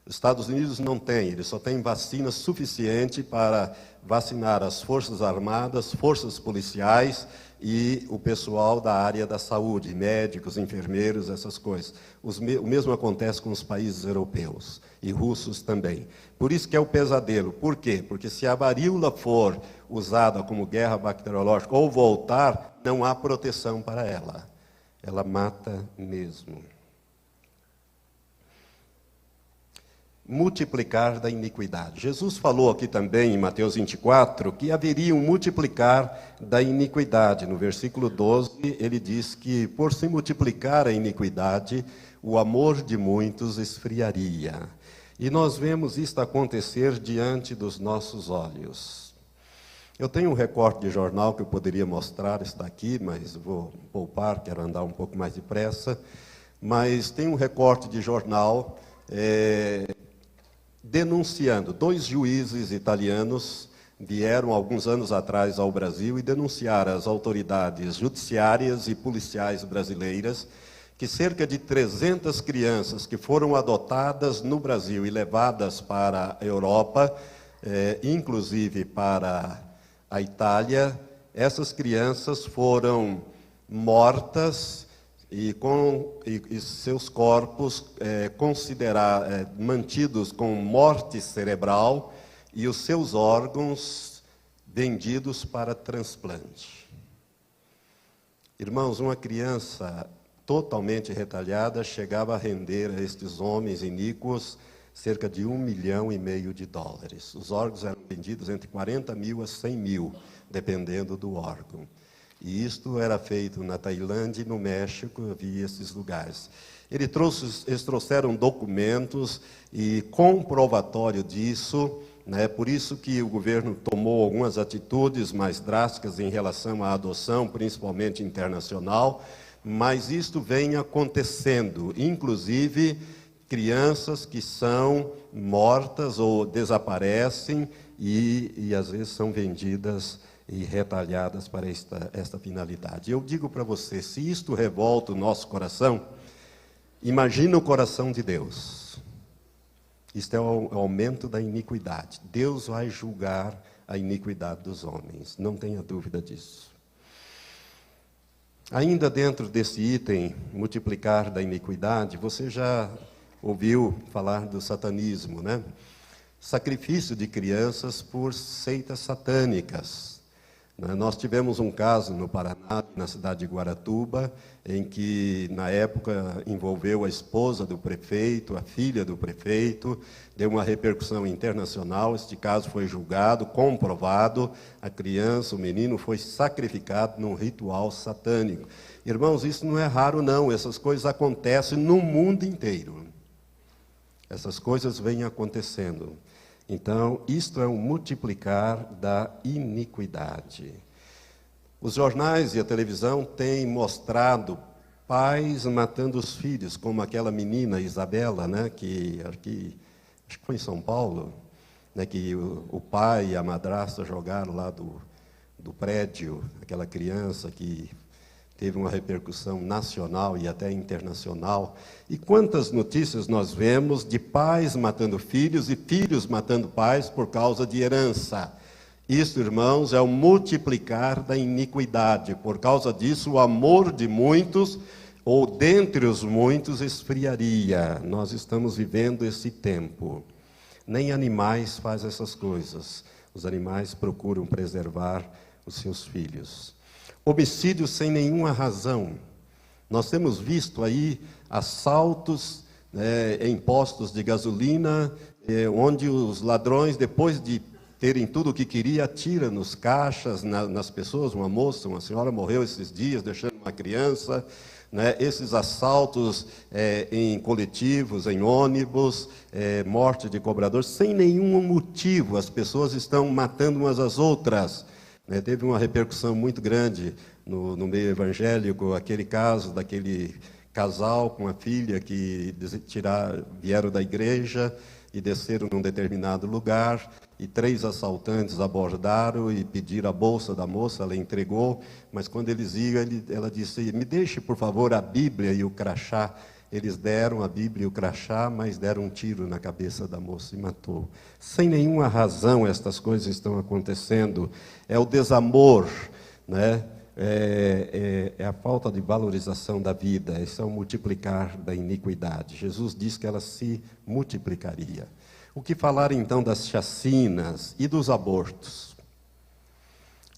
Os Estados Unidos não tem, ele só tem vacina suficiente para vacinar as Forças Armadas, forças policiais e o pessoal da área da saúde, médicos, enfermeiros, essas coisas. O mesmo acontece com os países europeus e russos também. Por isso que é o pesadelo. Por quê? Porque se a varíola for usada como guerra bacteriológica ou voltar, não há proteção para ela. Ela mata mesmo. Multiplicar da iniquidade. Jesus falou aqui também em Mateus 24 que haveria um multiplicar da iniquidade. No versículo 12, ele diz que por se multiplicar a iniquidade, o amor de muitos esfriaria. E nós vemos isto acontecer diante dos nossos olhos. Eu tenho um recorte de jornal que eu poderia mostrar, está aqui, mas vou poupar, quero andar um pouco mais depressa. Mas tem um recorte de jornal denunciando. 2 juízes italianos vieram alguns anos atrás ao Brasil e denunciaram às autoridades judiciárias e policiais brasileiras que cerca de 300 crianças que foram adotadas no Brasil e levadas para a Europa, inclusive para a Itália, essas crianças foram mortas e seus corpos mantidos com morte cerebral e os seus órgãos vendidos para transplante. Irmãos, uma criança totalmente retalhada chegava a render a estes homens iníquos cerca de $1,5 milhão de dólares. Os órgãos eram vendidos entre 40 mil a 100 mil, dependendo do órgão. E isto era feito na Tailândia e no México, havia esses lugares. Eles trouxeram documentos e comprovatório disso, né? Por isso que o governo tomou algumas atitudes mais drásticas em relação à adoção, principalmente internacional, mas isto vem acontecendo, inclusive crianças que são mortas ou desaparecem e às vezes são vendidas e retalhadas para esta finalidade. Eu digo para você, se isto revolta o nosso coração, imagina o coração de Deus. Isto é o aumento da iniquidade. Deus vai julgar a iniquidade dos homens, não tenha dúvida disso. Ainda dentro desse item, multiplicar da iniquidade, você já ouviu falar do satanismo, né? Sacrifício de crianças por seitas satânicas. Nós tivemos um caso no Paraná, na cidade de Guaratuba, em que, na época, envolveu a esposa do prefeito, a filha do prefeito, deu uma repercussão internacional. Este caso foi julgado, comprovado, a criança, o menino, foi sacrificado num ritual satânico. Irmãos, isso não é raro, não. Essas coisas acontecem no mundo inteiro. Essas coisas vêm acontecendo. Então, isto é um multiplicar da iniquidade. Os jornais e a televisão têm mostrado pais matando os filhos, como aquela menina Isabela, né, que acho que foi em São Paulo, né, que o pai e a madrasta jogaram lá do prédio, aquela criança que teve uma repercussão nacional e até internacional. E quantas notícias nós vemos de pais matando filhos e filhos matando pais por causa de herança. Isso, irmãos, é o multiplicar da iniquidade. Por causa disso, o amor de muitos, ou dentre os muitos, esfriaria. Nós estamos vivendo esse tempo. Nem animais fazem essas coisas. Os animais procuram preservar os seus filhos. Homicídio sem nenhuma razão. Nós temos visto aí assaltos em postos de gasolina, onde os ladrões, depois de terem tudo o que queria, atira nos caixas, nas pessoas. Uma moça, uma senhora morreu esses dias, deixando uma criança, né? Esses assaltos em coletivos, em ônibus, morte de cobradores, sem nenhum motivo. As pessoas estão matando umas às outras. Né? Teve uma repercussão muito grande no meio evangélico, aquele caso daquele casal com a filha que vieram da igreja e desceram num determinado lugar, e 3 assaltantes abordaram e pediram a bolsa da moça, ela entregou, mas quando eles iam, ela disse: me deixe, por favor, a Bíblia e o crachá. Eles deram a Bíblia e o crachá, mas deram um tiro na cabeça da moça e matou. Sem nenhuma razão estas coisas estão acontecendo. É o desamor, né? É a falta de valorização da vida, esse é o multiplicar da iniquidade. Jesus disse que ela se multiplicaria. O que falar então das chacinas e dos abortos?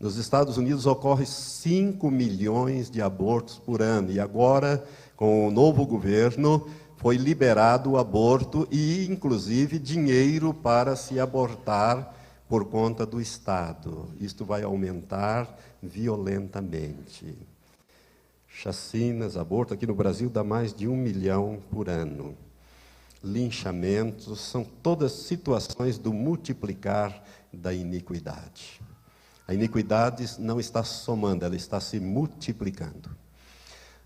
Nos Estados Unidos ocorre 5 milhões de abortos por ano, e agora, com o novo governo, foi liberado o aborto e, inclusive, dinheiro para se abortar por conta do Estado. Isto vai aumentar violentamente. Chacinas, aborto, aqui no Brasil dá mais de 1 milhão por ano. Linchamentos, são todas situações do multiplicar da iniquidade. A iniquidade não está somando, ela está se multiplicando.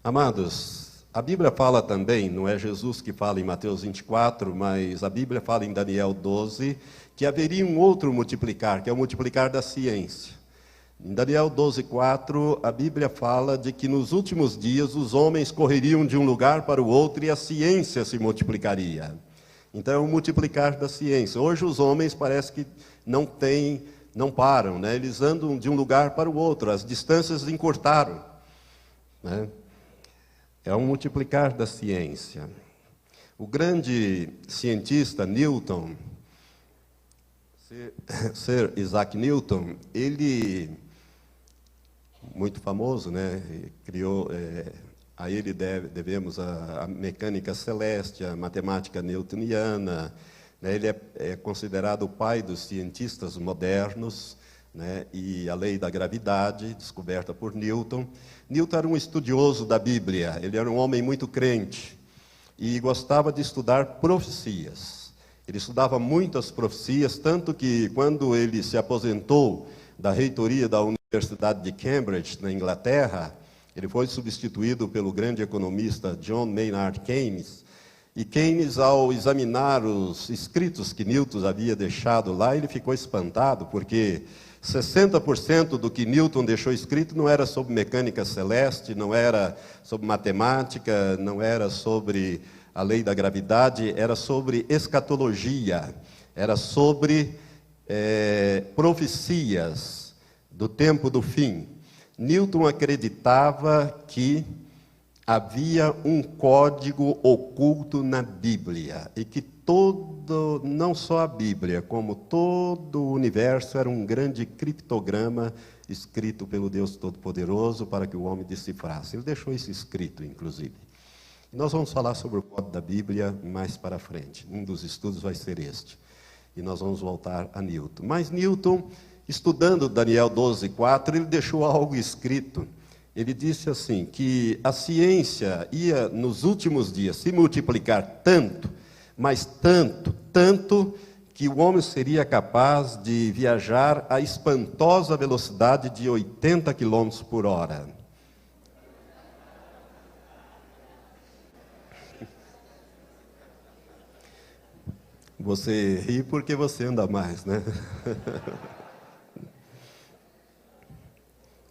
Amados, a Bíblia fala também, não é Jesus que fala em Mateus 24, mas a Bíblia fala em Daniel 12, que haveria um outro multiplicar, que é o multiplicar da ciência. Em Daniel 12:4, a Bíblia fala de que nos últimos dias os homens correriam de um lugar para o outro e a ciência se multiplicaria. Então é o multiplicar da ciência. Hoje os homens parece que não param, né? Eles andam de um lugar para o outro, as distâncias encurtaram, né? É um multiplicar da ciência. O grande cientista Newton, Sir Isaac Newton, ele, muito famoso, né? Criou, a ele devemos a mecânica celeste, a matemática newtoniana, né? Ele é considerado o pai dos cientistas modernos, né? E a lei da gravidade, descoberta por Newton. Newton era um estudioso da Bíblia, ele era um homem muito crente e gostava de estudar profecias. Ele estudava muitas profecias, tanto que quando ele se aposentou da reitoria da Universidade de Cambridge, na Inglaterra, ele foi substituído pelo grande economista John Maynard Keynes. E Keynes, ao examinar os escritos que Newton havia deixado lá, ele ficou espantado, porque 60% do que Newton deixou escrito não era sobre mecânica celeste, não era sobre matemática, não era sobre a lei da gravidade, era sobre escatologia, era sobre profecias do tempo do fim. Newton acreditava que havia um código oculto na Bíblia e que não só a Bíblia, como todo o universo era um grande criptograma escrito pelo Deus Todo-Poderoso para que o homem decifrasse. Ele deixou isso escrito, inclusive. Nós vamos falar sobre o código da Bíblia mais para frente. Um dos estudos vai ser este. E nós vamos voltar a Newton. Mas Newton, estudando Daniel 12:4, ele deixou algo escrito. Ele disse assim, que a ciência ia, nos últimos dias, se multiplicar tanto, mas tanto, que o homem seria capaz de viajar a espantosa velocidade de 80 km por hora. Você ri porque você anda mais, né?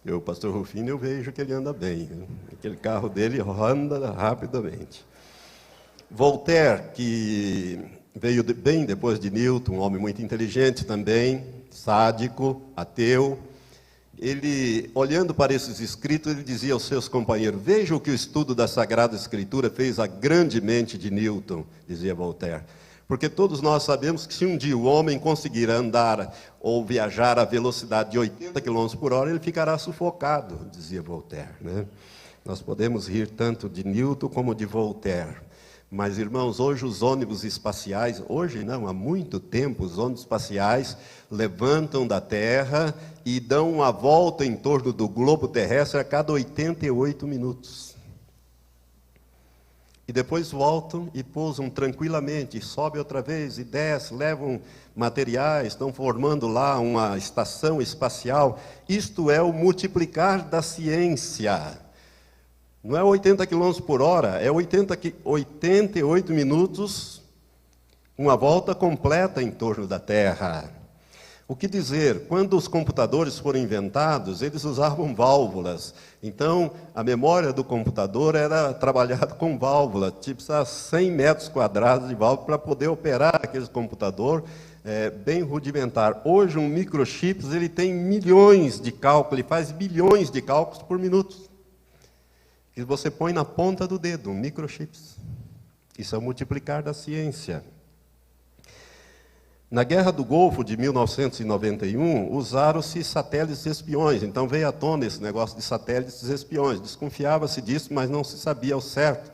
O pastor Rufino, eu vejo que ele anda bem. Aquele carro dele anda rapidamente. Voltaire, que veio bem depois de Newton, um homem muito inteligente também, sádico, ateu. Ele, olhando para esses escritos, ele dizia aos seus companheiros: veja o que o estudo da Sagrada Escritura fez a grande mente de Newton, dizia Voltaire. Porque todos nós sabemos que se um dia o homem conseguir andar ou viajar à velocidade de 80 km por hora, ele ficará sufocado, dizia Voltaire, né? Nós podemos rir tanto de Newton como de Voltaire. Mas, irmãos, hoje os ônibus espaciais, hoje não, há muito tempo, os ônibus espaciais levantam da Terra e dão uma volta em torno do globo terrestre a cada 88 minutos. E depois voltam e pousam tranquilamente, sobe outra vez e desce, levam materiais, estão formando lá uma estação espacial. Isto é o multiplicar da ciência. Não é 80 km por hora, é 88 minutos, uma volta completa em torno da Terra. O que dizer? Quando os computadores foram inventados, eles usavam válvulas. Então, a memória do computador era trabalhada com válvula, tipo 100 metros quadrados de válvula para poder operar aquele computador bem rudimentar. Hoje, um microchip, ele tem milhões de cálculos, ele faz bilhões de cálculos por minuto. Que você põe na ponta do dedo, um microchips. Isso é o multiplicar da ciência. Na Guerra do Golfo de 1991, usaram-se satélites espiões. Então veio à tona esse negócio de satélites espiões. Desconfiava-se disso, mas não se sabia ao certo.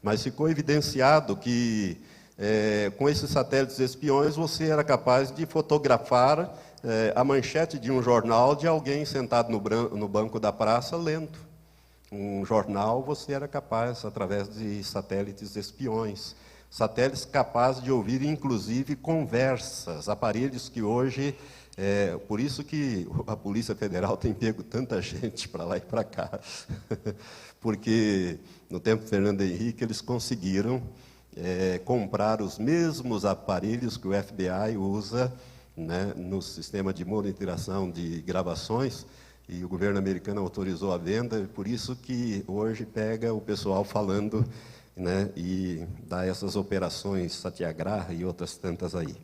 Mas ficou evidenciado que, com esses satélites espiões, você era capaz de fotografar a manchete de um jornal de alguém sentado no banco da praça lendo. Um jornal, você era capaz, através de satélites espiões. Satélites capazes de ouvir, inclusive, conversas, aparelhos que hoje... por isso que a Polícia Federal tem pego tanta gente para lá e para cá. Porque, no tempo de Fernando Henrique, eles conseguiram comprar os mesmos aparelhos que o FBI usa, né, no sistema de monitoração de gravações, e o governo americano autorizou a venda, por isso que hoje pega o pessoal falando, né, e dá essas operações Satyagraha e outras tantas aí,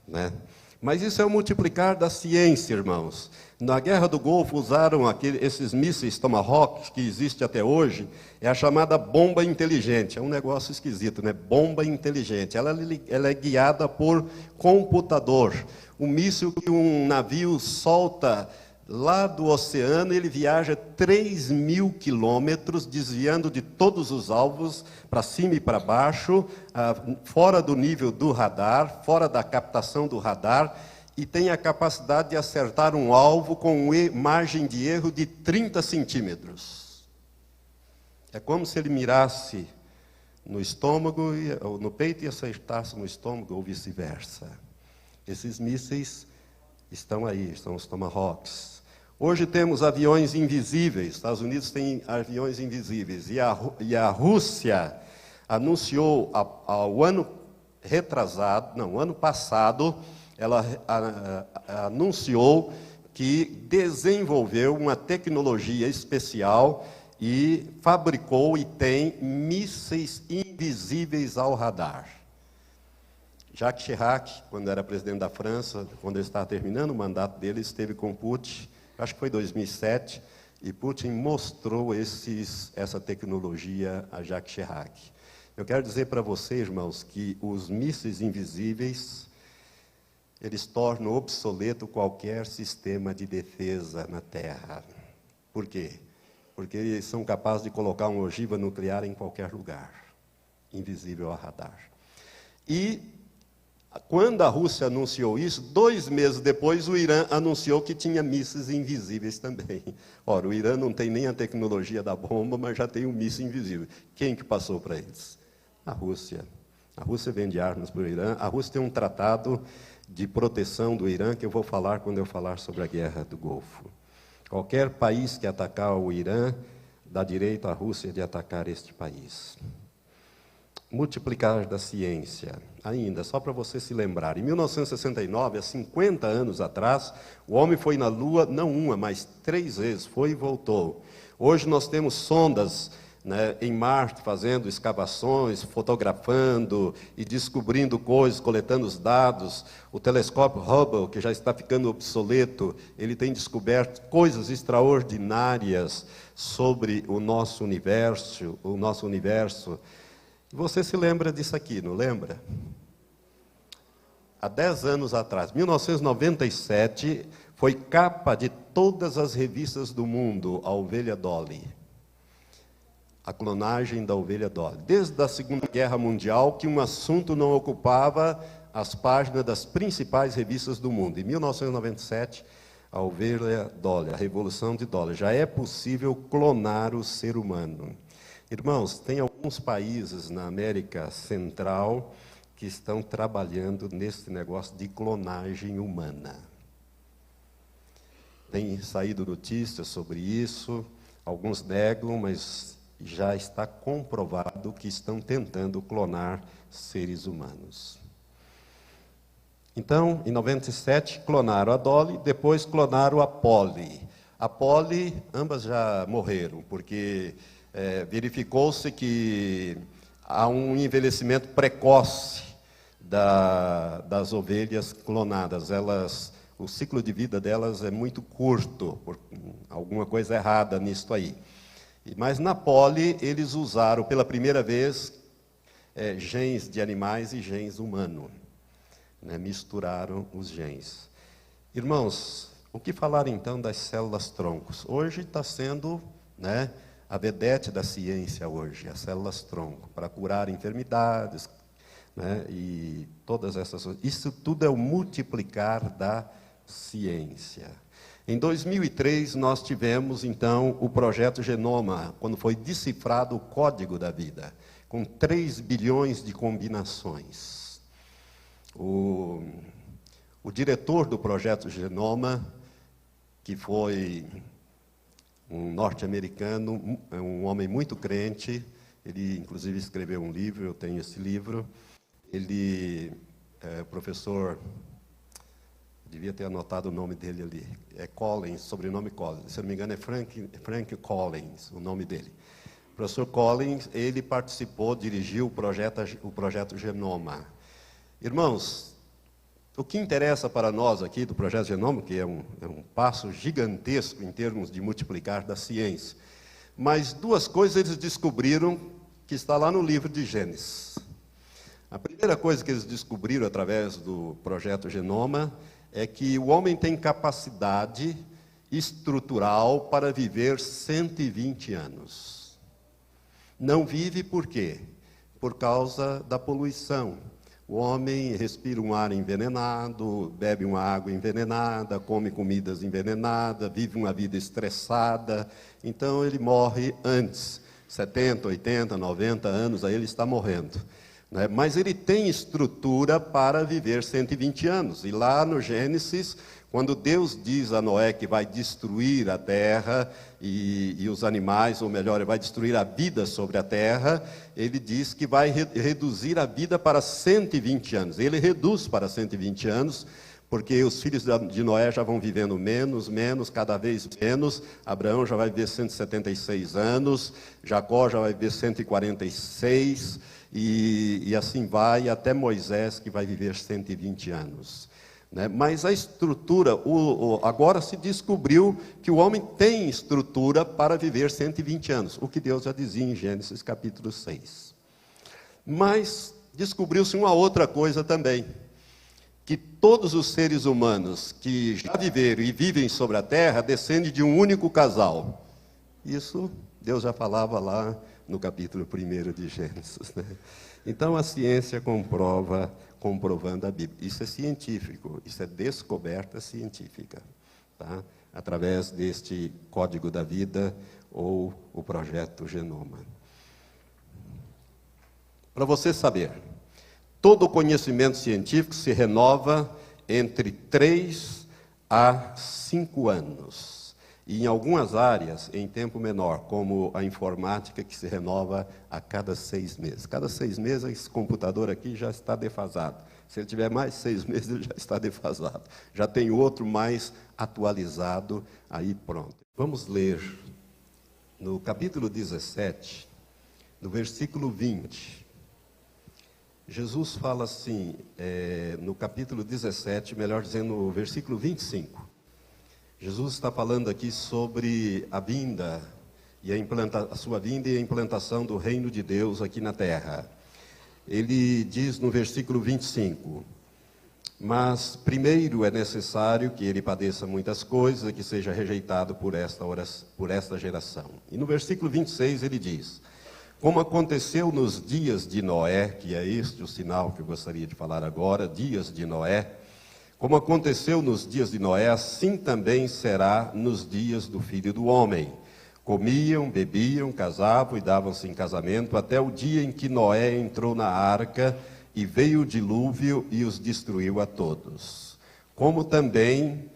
né? Mas isso é o multiplicar da ciência, irmãos. Na Guerra do Golfo usaram esses mísseis Tomahawk, que existe até hoje, é a chamada bomba inteligente. É um negócio esquisito, né? Bomba inteligente. Ela é guiada por computador. Um míssil que um navio solta lá do oceano, ele viaja 3.000 quilômetros, desviando de todos os alvos, para cima e para baixo, fora do nível do radar, fora da captação do radar, e tem a capacidade de acertar um alvo com margem de erro de 30 centímetros. É como se ele mirasse no estômago, ou no peito, e acertasse no estômago, ou vice-versa. Esses mísseis estão aí, são os Tomahawks. Hoje temos aviões invisíveis, Estados Unidos tem aviões invisíveis, e a Rússia anunciou ao ano passado, ela anunciou que desenvolveu uma tecnologia especial e fabricou e tem mísseis invisíveis ao radar. Jacques Chirac, quando era presidente da França, quando ele estava terminando o mandato dele, esteve com Putin, acho que foi 2007, e Putin mostrou essa tecnologia a Jacques Chirac. Eu quero dizer para vocês, irmãos, que os mísseis invisíveis, eles tornam obsoleto qualquer sistema de defesa na Terra. Por quê? Porque eles são capazes de colocar uma ogiva nuclear em qualquer lugar, invisível a radar. E quando a Rússia anunciou isso, 2 meses depois o Irã anunciou que tinha mísseis invisíveis também. Ora, o Irã não tem nem a tecnologia da bomba, mas já tem um míssil invisível. Quem que passou para eles? A Rússia. A Rússia vende armas para o Irã. A Rússia tem um tratado de proteção do Irã, que eu vou falar quando eu falar sobre a Guerra do Golfo. Qualquer país que atacar o Irã, dá direito à Rússia de atacar este país. Multiplicar da ciência. Ainda, só para você se lembrar, em 1969, há 50 anos atrás, o homem foi na Lua, não uma, mas 3 vezes, foi e voltou. Hoje nós temos sondas, né, em Marte, fazendo escavações, fotografando e descobrindo coisas, coletando os dados. O telescópio Hubble, que já está ficando obsoleto, ele tem descoberto coisas extraordinárias sobre o nosso universo. Você se lembra disso aqui, não lembra? Há 10 anos atrás, 1997, foi capa de todas as revistas do mundo, a ovelha Dolly. a clonagem da ovelha Dolly. Desde a Segunda Guerra Mundial, que um assunto não ocupava as páginas das principais revistas do mundo. Em 1997, a ovelha Dolly, a Revolução de Dolly. Já é possível clonar o ser humano. Irmãos, tem alguns países na América Central que estão trabalhando nesse negócio de clonagem humana. Tem saído notícias sobre isso, alguns negam, mas já está comprovado que estão tentando clonar seres humanos. Então, em 97, clonaram a Dolly, depois clonaram a Polly. A Polly, ambas já morreram, porque verificou-se que há um envelhecimento precoce das ovelhas clonadas. O ciclo de vida delas é muito curto, por alguma coisa errada nisso aí. Mas na Polly, eles usaram pela primeira vez genes de animais e genes humanos. Misturaram os genes. Irmãos, o que falar então das células troncos? Hoje está sendo a vedete da ciência hoje, as células tronco, para curar enfermidades, e todas essas coisas. Isso tudo é o multiplicar da ciência. Em 2003, nós tivemos, então, o projeto Genoma, quando foi decifrado o código da vida, com 3 bilhões de combinações. O diretor do projeto Genoma, que foi um norte-americano, um homem muito crente, ele inclusive escreveu um livro, eu tenho esse livro, ele é professor, devia ter anotado o nome dele ali, é Collins, sobrenome Collins, se não me engano é Frank Collins, o nome dele. O professor Collins, ele participou, dirigiu o projeto Genoma. Irmãos, o que interessa para nós aqui do projeto Genoma, que é um passo gigantesco em termos de multiplicar da ciência, mas 2 coisas eles descobriram que está lá no livro de Gênesis. A primeira coisa que eles descobriram através do projeto Genoma é que o homem tem capacidade estrutural para viver 120 anos. Não vive por quê? Por causa da poluição. O homem respira um ar envenenado, bebe uma água envenenada, come comidas envenenadas, vive uma vida estressada. Então ele morre antes, 70, 80, 90 anos, aí ele está morrendo. Mas ele tem estrutura para viver 120 anos. E lá no Gênesis, quando Deus diz a Noé que vai destruir a terra e os animais, ou melhor, ele vai destruir a vida sobre a terra, ele diz que vai reduzir a vida para 120 anos. Ele reduz para 120 anos, porque os filhos de Noé já vão vivendo menos, cada vez menos. Abraão já vai viver 176 anos, Jacó já vai viver 146, e assim vai até Moisés, que vai viver 120 anos. Mas a estrutura, agora se descobriu que o homem tem estrutura para viver 120 anos, o que Deus já dizia em Gênesis capítulo 6. Mas descobriu-se uma outra coisa também, que todos os seres humanos que já viveram e vivem sobre a terra descendem de um único casal. Isso Deus já falava lá no capítulo 1 de Gênesis. Então a ciência comprovando a Bíblia. Isso é científico, isso é descoberta científica, tá? Através deste código da vida ou o projeto Genoma. Para você saber, todo o conhecimento científico se renova entre 3 a 5 anos. E em algumas áreas, em tempo menor, como a informática, que se renova a cada 6 meses. Cada 6 meses, esse computador aqui já está defasado. Se ele tiver mais 6 meses, ele já está defasado. Já tem outro mais atualizado, aí pronto. Vamos ler no capítulo 17, no versículo 20. Jesus fala assim, no capítulo 17, melhor dizendo, no versículo 25. Jesus está falando aqui sobre a vinda, e a sua vinda e a implantação do reino de Deus aqui na terra. Ele diz no versículo 25, mas primeiro é necessário que ele padeça muitas coisas e que seja rejeitado por esta geração. E no versículo 26 ele diz, Como aconteceu nos dias de Noé, que é este o sinal que eu gostaria de falar agora, dias de Noé. Como aconteceu nos dias de Noé, assim também será nos dias do Filho do Homem. Comiam, bebiam, casavam e davam-se em casamento, até o dia em que Noé entrou na arca e veio o dilúvio e os destruiu a todos. Como também,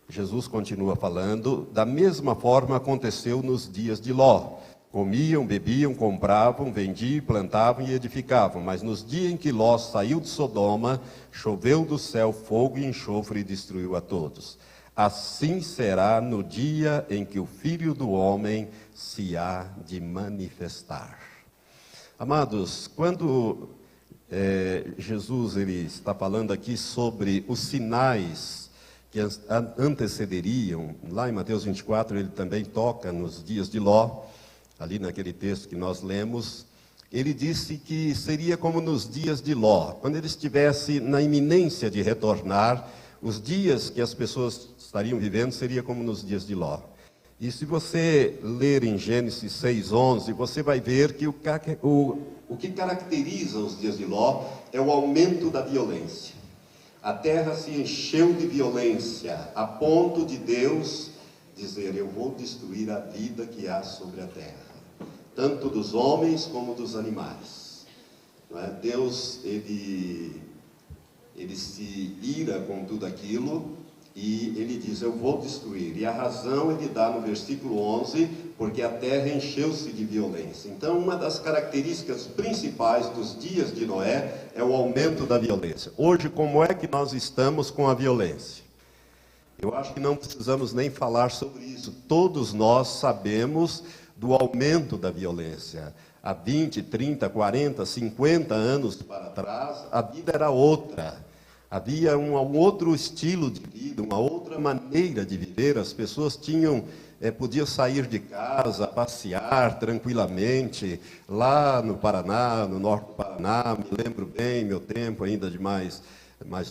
Jesus continua falando, da mesma forma aconteceu nos dias de Ló. Comiam, bebiam, compravam, vendiam, plantavam e edificavam. Mas nos dias em que Ló saiu de Sodoma, choveu do céu fogo e enxofre e destruiu a todos. Assim será no dia em que o Filho do Homem se há de manifestar. Amados, quando Jesus ele está falando aqui sobre os sinais que antecederiam, lá em Mateus 24 ele também toca nos dias de Ló, ali naquele texto que nós lemos, ele disse que seria como nos dias de Ló, quando ele estivesse na iminência de retornar, os dias que as pessoas estariam vivendo seria como nos dias de Ló. E se você ler em Gênesis 6:11, você vai ver que o que caracteriza os dias de Ló é o aumento da violência. A terra se encheu de violência, a ponto de Deus dizer: eu vou destruir a vida que há sobre a terra, tanto dos homens como dos animais. Não é? Deus, ele se ira com tudo aquilo e ele diz: eu vou destruir. E a razão ele dá no versículo 11, porque a terra encheu-se de violência. Então, uma das características principais dos dias de Noé é o aumento da violência. Hoje, como é que nós estamos com a violência? Eu acho que não precisamos nem falar sobre isso. Todos nós sabemos do aumento da violência. Há 20, 30, 40, 50 anos para trás, a vida era outra. Havia um outro estilo de vida, uma outra maneira de viver. As pessoas podiam sair de casa, passear tranquilamente. Lá no Paraná, no norte do Paraná, me lembro bem, meu tempo ainda de mais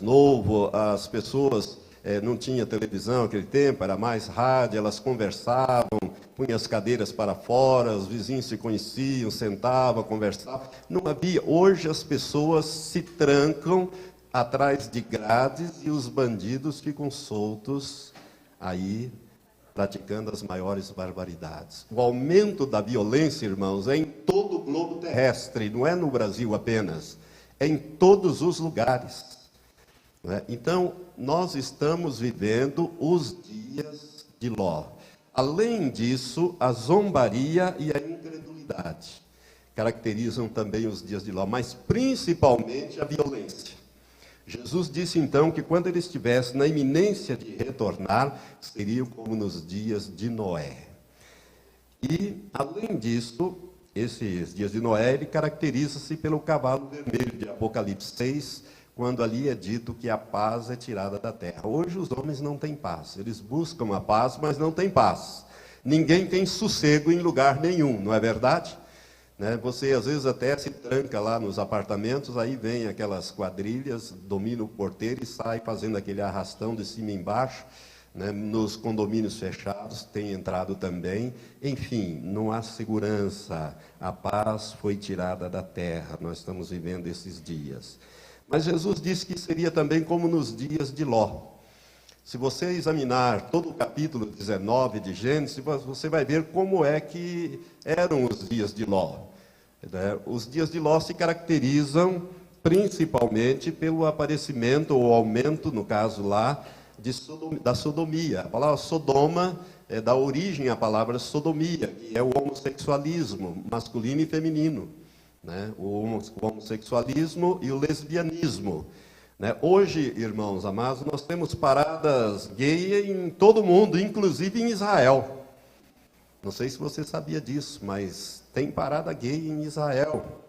novo, as pessoas não tinham televisão naquele tempo, era mais rádio, elas conversavam, punham as cadeiras para fora, os vizinhos se conheciam, sentavam, conversavam. Não havia. Hoje as pessoas se trancam atrás de grades e os bandidos ficam soltos aí, praticando as maiores barbaridades. O aumento da violência, irmãos, é em todo o globo terrestre, não é no Brasil apenas, é em todos os lugares. Então, nós estamos vivendo os dias de Ló. Além disso, a zombaria e a incredulidade caracterizam também os dias de Ló, mas principalmente a violência. Jesus disse então que quando ele estivesse na iminência de retornar, seriam como nos dias de Noé. E, além disso, esses dias de Noé, ele caracteriza-se pelo cavalo vermelho de Apocalipse 6, quando ali é dito que a paz é tirada da terra. Hoje os homens não têm paz, eles buscam a paz, mas não têm paz. Ninguém tem sossego em lugar nenhum, não é verdade? Você às vezes até se tranca lá nos apartamentos, aí vem aquelas quadrilhas, domina o porteiro e sai fazendo aquele arrastão de cima e embaixo. Nos condomínios fechados tem entrado também. Enfim, não há segurança, a paz foi tirada da terra, nós estamos vivendo esses dias. Mas Jesus disse que seria também como nos dias de Ló. Se você examinar todo o capítulo 19 de Gênesis, você vai ver como é que eram os dias de Ló. Os dias de Ló se caracterizam principalmente pelo aparecimento ou aumento, no caso lá, da sodomia. A palavra Sodoma dá origem à palavra sodomia, que é o homossexualismo masculino e feminino. O homossexualismo e o lesbianismo. Hoje, irmãos amados, nós temos paradas gay em todo o mundo, inclusive em Israel. Não sei se você sabia disso, mas tem parada gay em Israel.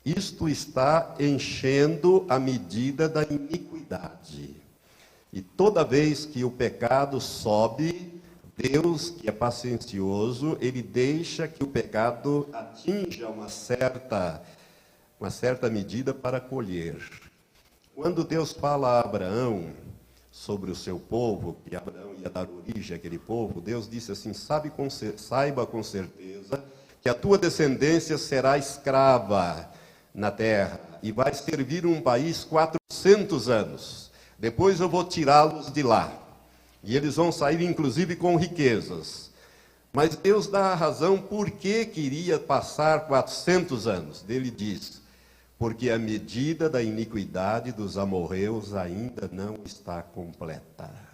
Isto está enchendo a medida da iniquidade. E toda vez que o pecado sobe, Deus, que é paciencioso, ele deixa que o pecado atinja uma certa medida para colher. Quando Deus fala a Abraão sobre o seu povo, que Abraão ia dar origem àquele povo, Deus disse assim: saiba com certeza que a tua descendência será escrava na terra e vai servir um país 400 anos. Depois eu vou tirá-los de lá. E eles vão sair, inclusive, com riquezas. Mas Deus dá a razão por que queria passar 400 anos. Ele diz, porque a medida da iniquidade dos amorreus ainda não está completa.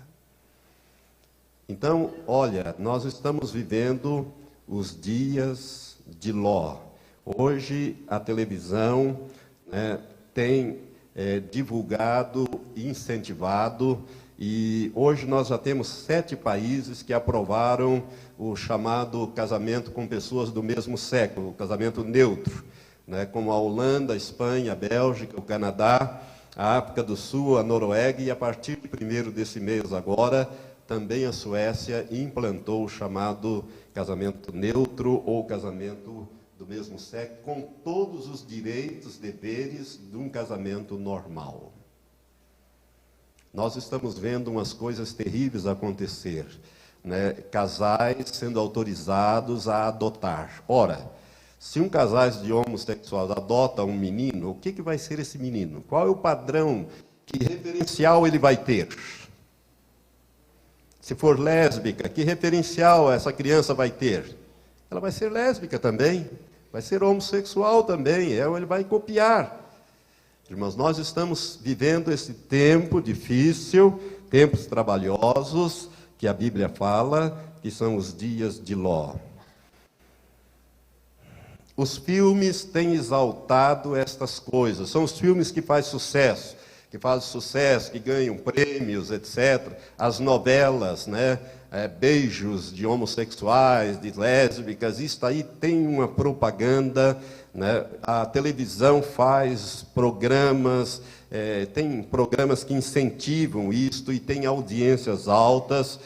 Então, olha, nós estamos vivendo os dias de Ló. Hoje a televisão tem divulgado, incentivado, e hoje nós já temos 7 países que aprovaram o chamado casamento com pessoas do mesmo sexo, o casamento neutro, como a Holanda, a Espanha, a Bélgica, o Canadá, a África do Sul, a Noruega, e a partir de 1º desse mês agora, também a Suécia implantou o chamado casamento neutro ou casamento do mesmo sexo, com todos os direitos, deveres de um casamento normal. Nós estamos vendo umas coisas terríveis acontecer, casais sendo autorizados a adotar. Ora, se um casal de homossexuais adota um menino, o que vai ser esse menino? Qual é o padrão, que referencial ele vai ter? Se for lésbica, que referencial essa criança vai ter? Ela vai ser lésbica também, vai ser homossexual também, ele vai copiar. Irmãos, nós estamos vivendo esse tempo difícil, tempos trabalhosos, que a Bíblia fala, que são os dias de Ló. Os filmes têm exaltado estas coisas, são os filmes que fazem sucesso, que ganham prêmios, etc. As novelas, beijos de homossexuais, de lésbicas, isso aí tem uma propaganda, A televisão faz programas, tem programas que incentivam isto e tem audiências altas,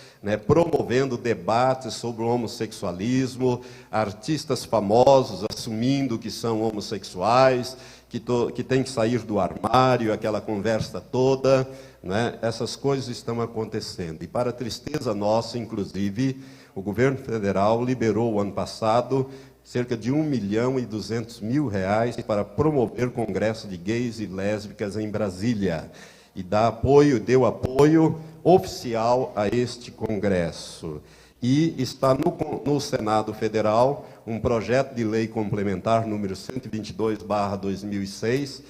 promovendo debates sobre o homossexualismo, artistas famosos assumindo que são homossexuais, que tem que sair do armário, aquela conversa toda, essas coisas estão acontecendo. E para tristeza nossa, inclusive, o governo federal liberou o ano passado cerca de R$1.200.000 para promover congresso de gays e lésbicas em Brasília. E deu apoio oficial a este congresso. E está no Senado Federal um projeto de lei complementar número 122/2006,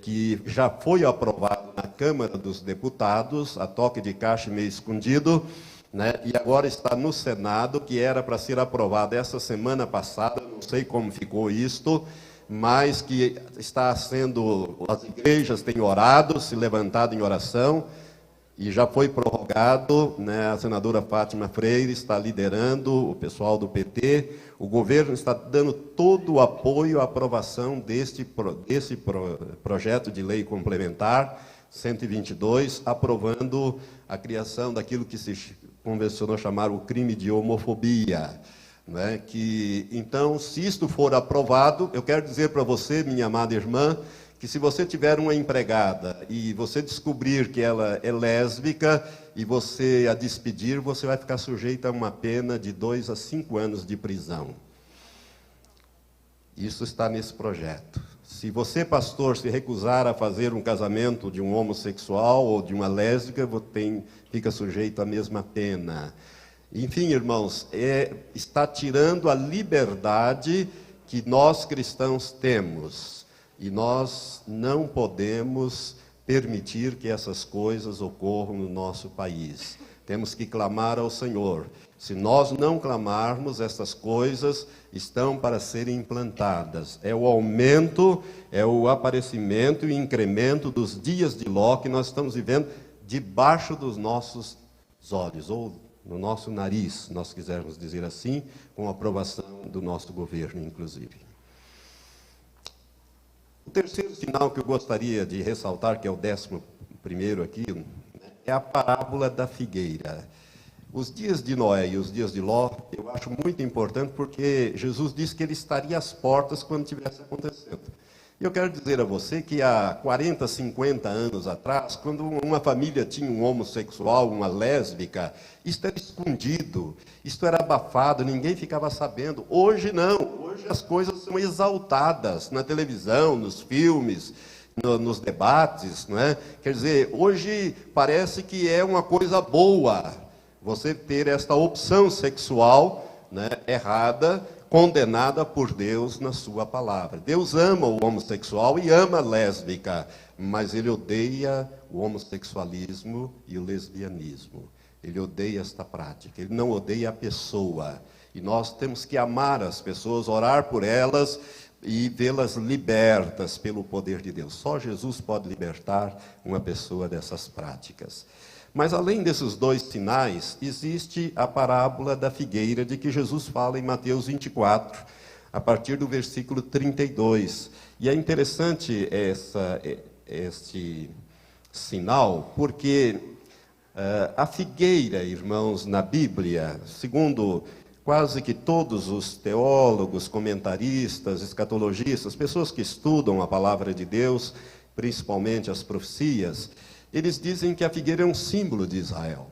que já foi aprovado na Câmara dos Deputados, a toque de caixa meio escondido, e agora está no Senado, que era para ser aprovado essa semana passada, não sei como ficou isto, mas que está sendo, as igrejas têm orado, se levantado em oração, e já foi prorrogado, A senadora Fátima Freire está liderando, o pessoal do PT, o governo está dando todo o apoio à aprovação desse projeto de lei complementar, 122, aprovando a criação daquilo que se convencionou chamar o crime de homofobia. Então, se isto for aprovado, eu quero dizer para você, minha amada irmã, que se você tiver uma empregada e você descobrir que ela é lésbica e você a despedir, você vai ficar sujeito a uma pena de 2 a 5 anos de prisão. Isso está nesse projeto. Se você, pastor, se recusar a fazer um casamento de um homossexual ou de uma lésbica, fica sujeito à mesma pena. Enfim, irmãos, está tirando a liberdade que nós cristãos temos. E nós não podemos permitir que essas coisas ocorram no nosso país. Temos que clamar ao Senhor. Se nós não clamarmos, essas coisas estão para serem implantadas. É o aumento, é o aparecimento e o incremento dos dias de Ló que nós estamos vivendo debaixo dos nossos olhos, ou no nosso nariz, se nós quisermos dizer assim, com a aprovação do nosso governo, inclusive. O terceiro sinal que eu gostaria de ressaltar, que é o 11º aqui, é a parábola da figueira. Os dias de Noé e os dias de Ló, eu acho muito importante, porque Jesus disse que ele estaria às portas quando estivesse acontecendo. E eu quero dizer a você que há 40, 50 anos atrás, quando uma família tinha um homossexual, uma lésbica, isto era escondido, isto era abafado, ninguém ficava sabendo. Hoje não, hoje as coisas são exaltadas na televisão, nos filmes, nos debates, não é? Quer dizer, hoje parece que é uma coisa boa você ter esta opção sexual, né, errada, condenada por Deus na sua palavra. Deus ama o homossexual e ama a lésbica, mas ele odeia o homossexualismo e o lesbianismo. Ele odeia esta prática, ele não odeia a pessoa. E nós temos que amar as pessoas, orar por elas e vê-las libertas pelo poder de Deus. Só Jesus pode libertar uma pessoa dessas práticas. Mas além desses dois sinais, existe a parábola da figueira de que Jesus fala em Mateus 24, a partir do versículo 32. E é interessante este sinal, porque a figueira, irmãos, na Bíblia, segundo quase que todos os teólogos, comentaristas, escatologistas, pessoas que estudam a palavra de Deus, principalmente as profecias, eles dizem que a figueira é um símbolo de Israel.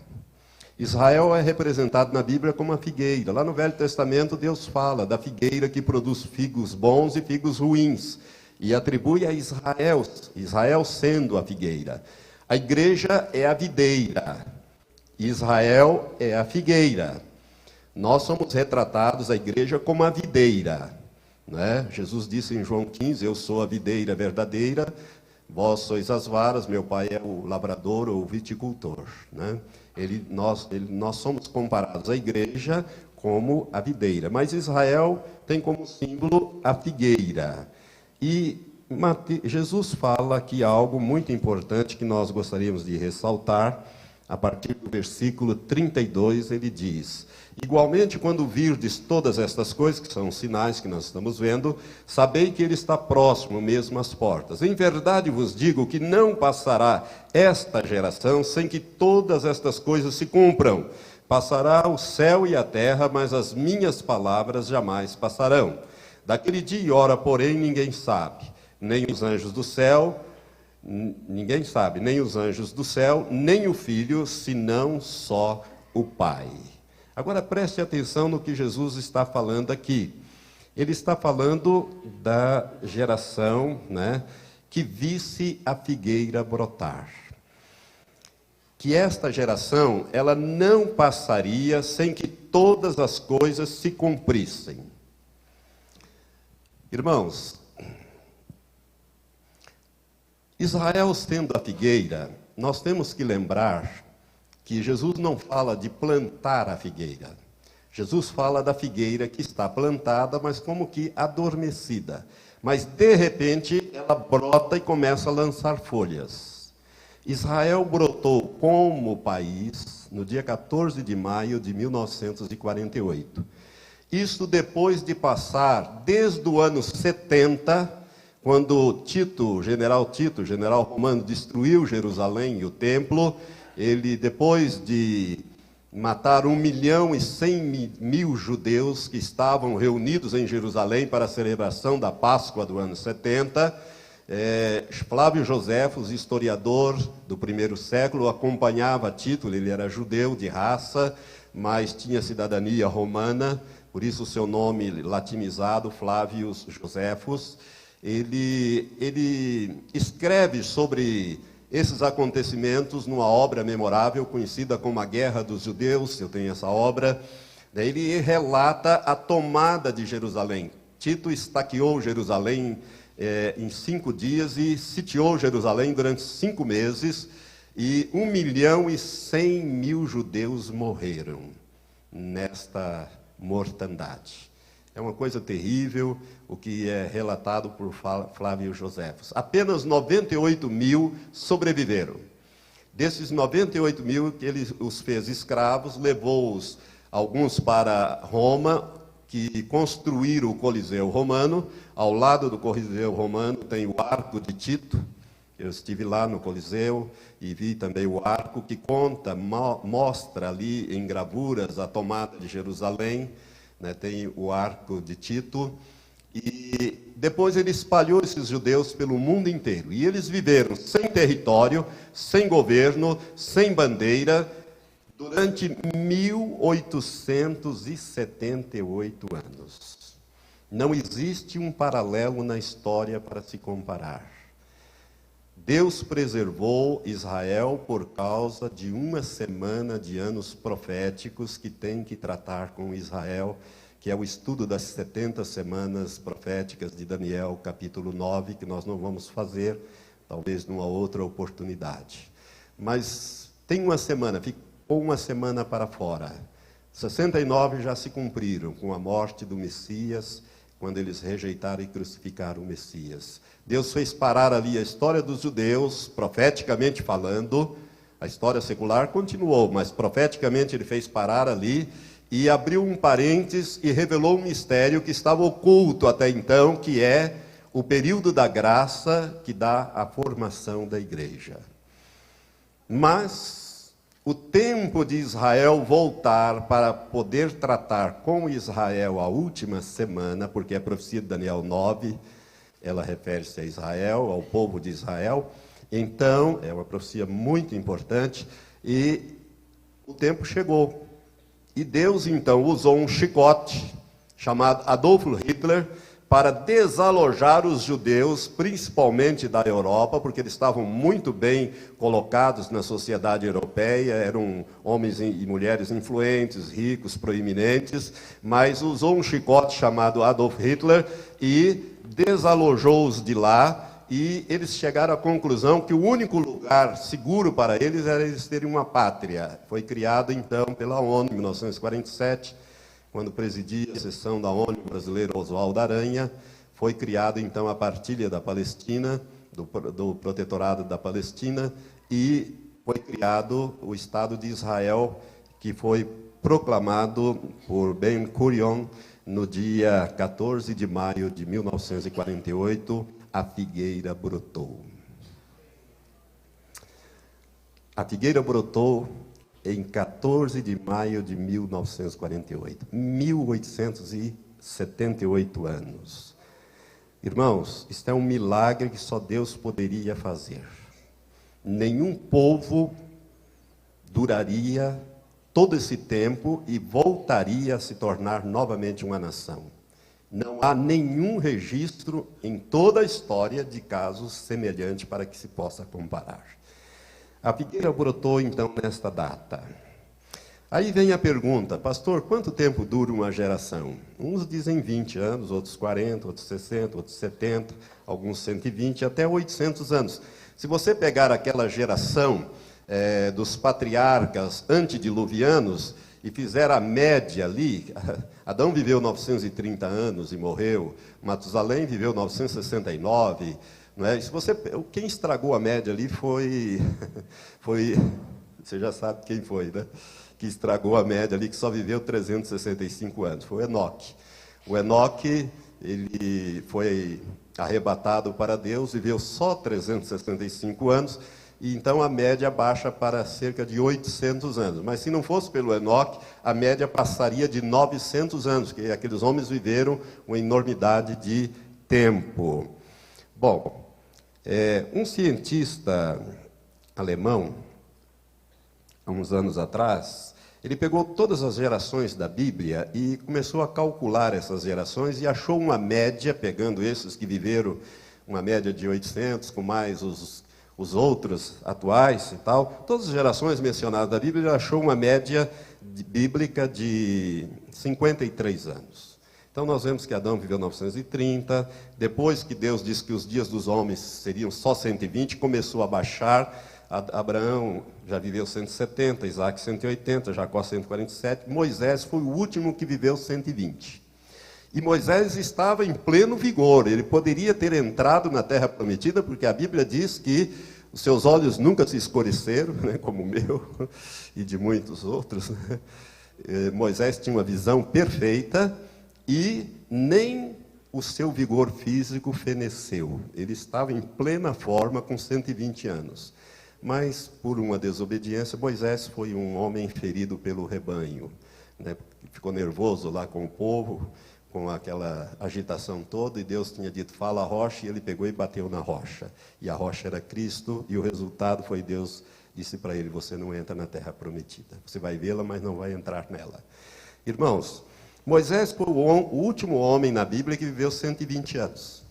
Israel é representado na Bíblia como uma figueira. Lá no Velho Testamento, Deus fala da figueira que produz figos bons e figos ruins, e atribui a Israel, Israel sendo a figueira. A igreja é a videira, Israel é a figueira. Nós somos retratados, a igreja, como a videira, né? Jesus disse em João 15, eu sou a videira verdadeira, vós sois as varas, meu pai é o lavrador ou o viticultor, né? Nós somos comparados à igreja como a videira, mas Israel tem como símbolo a figueira. E Jesus fala aqui algo muito importante que nós gostaríamos de ressaltar. A partir do versículo 32, ele diz: igualmente, quando virdes todas estas coisas, que são os sinais que nós estamos vendo, sabei que ele está próximo mesmo às portas. Em verdade vos digo que não passará esta geração sem que todas estas coisas se cumpram. Passará o céu e a terra, mas as minhas palavras jamais passarão. Daquele dia e hora, porém, ninguém sabe, nem os anjos do céu, ninguém sabe, nem os anjos do céu, nem o Filho, senão só o Pai. Agora preste atenção no que Jesus está falando aqui. Ele está falando da geração, né, que visse a figueira brotar. Que esta geração, ela não passaria sem que todas as coisas se cumprissem. Irmãos, Israel sendo a figueira, nós temos que lembrar que Jesus não fala de plantar a figueira. Jesus fala da figueira que está plantada, mas como que adormecida. Mas, de repente, ela brota e começa a lançar folhas. Israel brotou como país no dia 14 de maio de 1948. Isso depois de passar, desde o ano 70, quando general romano, destruiu Jerusalém e o templo, ele, depois de matar 1.100.000 judeus que estavam reunidos em Jerusalém para a celebração da Páscoa do ano 70, Flávio Joséfos, historiador do primeiro século, acompanhava Tito. Ele era judeu de raça, mas tinha cidadania romana, por isso o seu nome latinizado, Flávio Joséfos. Ele escreve sobre esses acontecimentos numa obra memorável, conhecida como A Guerra dos Judeus. Eu tenho essa obra. Ele relata a tomada de Jerusalém. Tito estaqueou Jerusalém em 5 dias e sitiou Jerusalém durante 5 meses, e 1.100.000 judeus morreram nesta mortandade. É uma coisa terrível o que é relatado por Flávio Joséfos. Apenas 98.000 sobreviveram. Desses 98.000, ele os fez escravos, levou-os alguns para Roma, que construíram o Coliseu Romano. Ao lado do Coliseu Romano tem o Arco de Tito. Eu estive lá no Coliseu e vi também o arco que mostra ali em gravuras a tomada de Jerusalém. Tem o Arco de Tito. E depois ele espalhou esses judeus pelo mundo inteiro. E eles viveram sem território, sem governo, sem bandeira, durante 1878 anos. Não existe um paralelo na história para se comparar. Deus preservou Israel por causa de uma semana de anos proféticos que tem que tratar com Israel, que é o estudo das 70 semanas proféticas de Daniel, capítulo 9, que nós não vamos fazer, talvez numa outra oportunidade. Mas tem uma semana, ficou uma semana para fora. 69 já se cumpriram com a morte do Messias, quando eles rejeitaram e crucificaram o Messias. Deus fez parar ali a história dos judeus, profeticamente falando. A história secular continuou, mas profeticamente ele fez parar ali e abriu um parênteses e revelou um mistério que estava oculto até então, que é o período da graça que dá a formação da igreja. Mas o tempo de Israel voltar para poder tratar com Israel a última semana, porque a profecia de Daniel 9, ela refere-se a Israel, ao povo de Israel. Então, é uma profecia muito importante e o tempo chegou. E Deus, então, usou um chicote chamado Adolf Hitler para desalojar os judeus, principalmente da Europa, porque eles estavam muito bem colocados na sociedade europeia, eram homens e mulheres influentes, ricos, proeminentes, mas usou um chicote chamado Adolf Hitler e desalojou-os de lá, e eles chegaram à conclusão que o único lugar seguro para eles era eles terem uma pátria. Foi criado, então, pela ONU, em 1947, quando presidia a sessão da ONU brasileira Oswaldo Aranha. Foi criada, então, a partilha da Palestina, do protetorado da Palestina, e foi criado o Estado de Israel, que foi proclamado por Ben Gurion no dia 14 de maio de 1948, a figueira brotou. A figueira brotou em 14 de maio de 1948, 1878 anos. Irmãos, isto é um milagre que só Deus poderia fazer. Nenhum povo duraria todo esse tempo e voltaria a se tornar novamente uma nação. Não há nenhum registro em toda a história de casos semelhantes para que se possa comparar. A figueira brotou, então, nesta data. Aí vem a pergunta: pastor, quanto tempo dura uma geração? Uns dizem 20 anos, outros 40, outros 60, outros 70, alguns 120, até 800 anos. Se você pegar aquela geração dos patriarcas antediluvianos e fizer a média ali, Adão viveu 930 anos e morreu, Matusalém viveu 969, não é? Quem estragou a média ali foi, você já sabe quem foi, né? Que estragou a média ali, que só viveu 365 anos, foi o Enoque. O Enoque, ele foi arrebatado para Deus, viveu só 365 anos, e então a média baixa para cerca de 800 anos. Mas se não fosse pelo Enoque, a média passaria de 900 anos, porque aqueles homens viveram uma enormidade de tempo. Bom, um cientista alemão, há uns anos atrás, ele pegou todas as gerações da Bíblia e começou a calcular essas gerações e achou uma média, pegando esses que viveram uma média de 800, com mais os outros atuais e tal, todas as gerações mencionadas da Bíblia, ele achou uma média bíblica de 53 anos. Então nós vemos que Adão viveu 930, depois que Deus disse que os dias dos homens seriam só 120, começou a baixar. Abraão já viveu 170, Isaac 180, Jacó 147, Moisés foi o último que viveu 120. E Moisés estava em pleno vigor, ele poderia ter entrado na terra prometida, porque a Bíblia diz que os seus olhos nunca se escureceram, né, como o meu e de muitos outros, né? Moisés tinha uma visão perfeita e nem o seu vigor físico feneceu. Ele estava em plena forma com 120 anos. Mas, por uma desobediência, Moisés foi um homem ferido pelo rebanho, né? Ficou nervoso lá com o povo, com aquela agitação toda, e Deus tinha dito, fala a rocha, e ele pegou e bateu na rocha. E a rocha era Cristo, e o resultado foi Deus disse para ele, você não entra na terra prometida. Você vai vê-la, mas não vai entrar nela. Irmãos, Moisés foi o último homem na Bíblia que viveu 120 anos.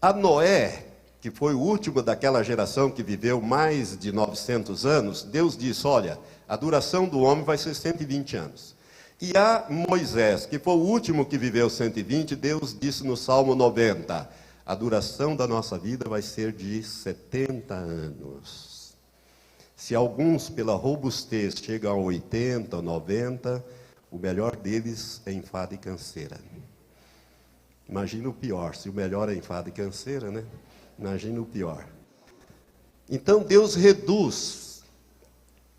A Noé, que foi o último daquela geração que viveu mais de 900 anos, Deus disse, olha, a duração do homem vai ser 120 anos. E a Moisés, que foi o último que viveu 120, Deus disse no Salmo 90, a duração da nossa vida vai ser de 70 anos. Se alguns, pela robustez, chegam a 80, 90, o melhor deles é enfado e canseira. Imagina o pior, se o melhor é enfado e canseira, né? Imagina o pior. Então Deus reduz.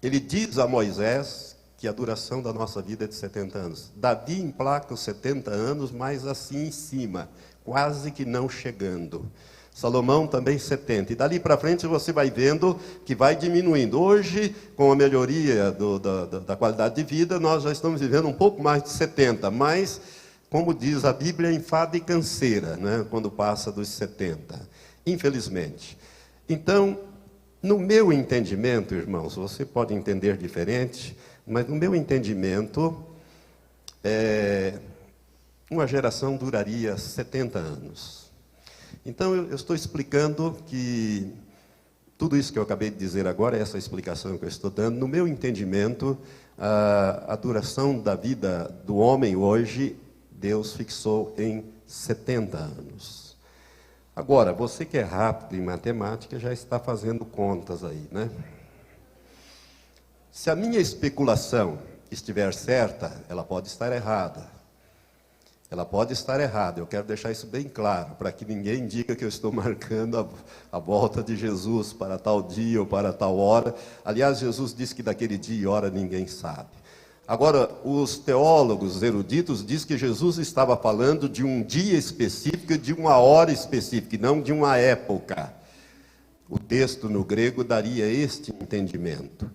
Ele diz a Moisés que a duração da nossa vida é de 70 anos. Davi emplaca os 70 anos, mas assim em cima, quase que não chegando. Salomão também 70. E dali para frente você vai vendo que vai diminuindo. Hoje, com a melhoria da qualidade de vida, nós já estamos vivendo um pouco mais de 70. Mas, como diz a Bíblia, enfado e canseira, né, quando passa dos 70. Infelizmente. Então, no meu entendimento, irmãos, você pode entender diferente, mas no meu entendimento, uma geração duraria 70 anos. Então, eu estou explicando que tudo isso que eu acabei de dizer agora, essa explicação que eu estou dando, no meu entendimento, a duração da vida do homem hoje, Deus fixou em 70 anos. Agora, você que é rápido em matemática, já está fazendo contas aí, né? Se a minha especulação estiver certa, ela pode estar errada. Ela pode estar errada, eu quero deixar isso bem claro, para que ninguém diga que eu estou marcando a volta de Jesus para tal dia ou para tal hora. Aliás, Jesus disse que daquele dia e hora ninguém sabe. Agora, os teólogos eruditos dizem que Jesus estava falando de um dia específico, de uma hora específica, e não de uma época. O texto no grego daria este entendimento.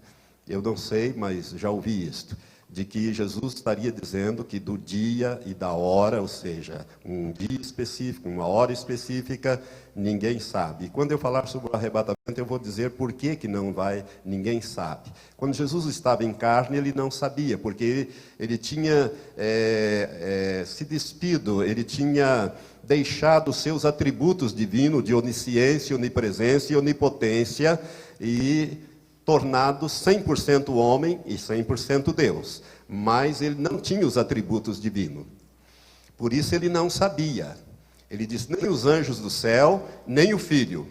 Eu não sei, mas já ouvi isto, de que Jesus estaria dizendo que do dia e da hora, ou seja, um dia específico, uma hora específica, ninguém sabe. E quando eu falar sobre o arrebatamento, eu vou dizer por que não vai, ninguém sabe. Quando Jesus estava em carne, ele não sabia, porque ele tinha se despido, ele tinha deixado os seus atributos divinos de onisciência, onipresença e onipotência, e tornado 100% homem e 100% Deus. Mas ele não tinha os atributos divinos. Por isso ele não sabia. Ele disse, nem os anjos do céu, nem o Filho.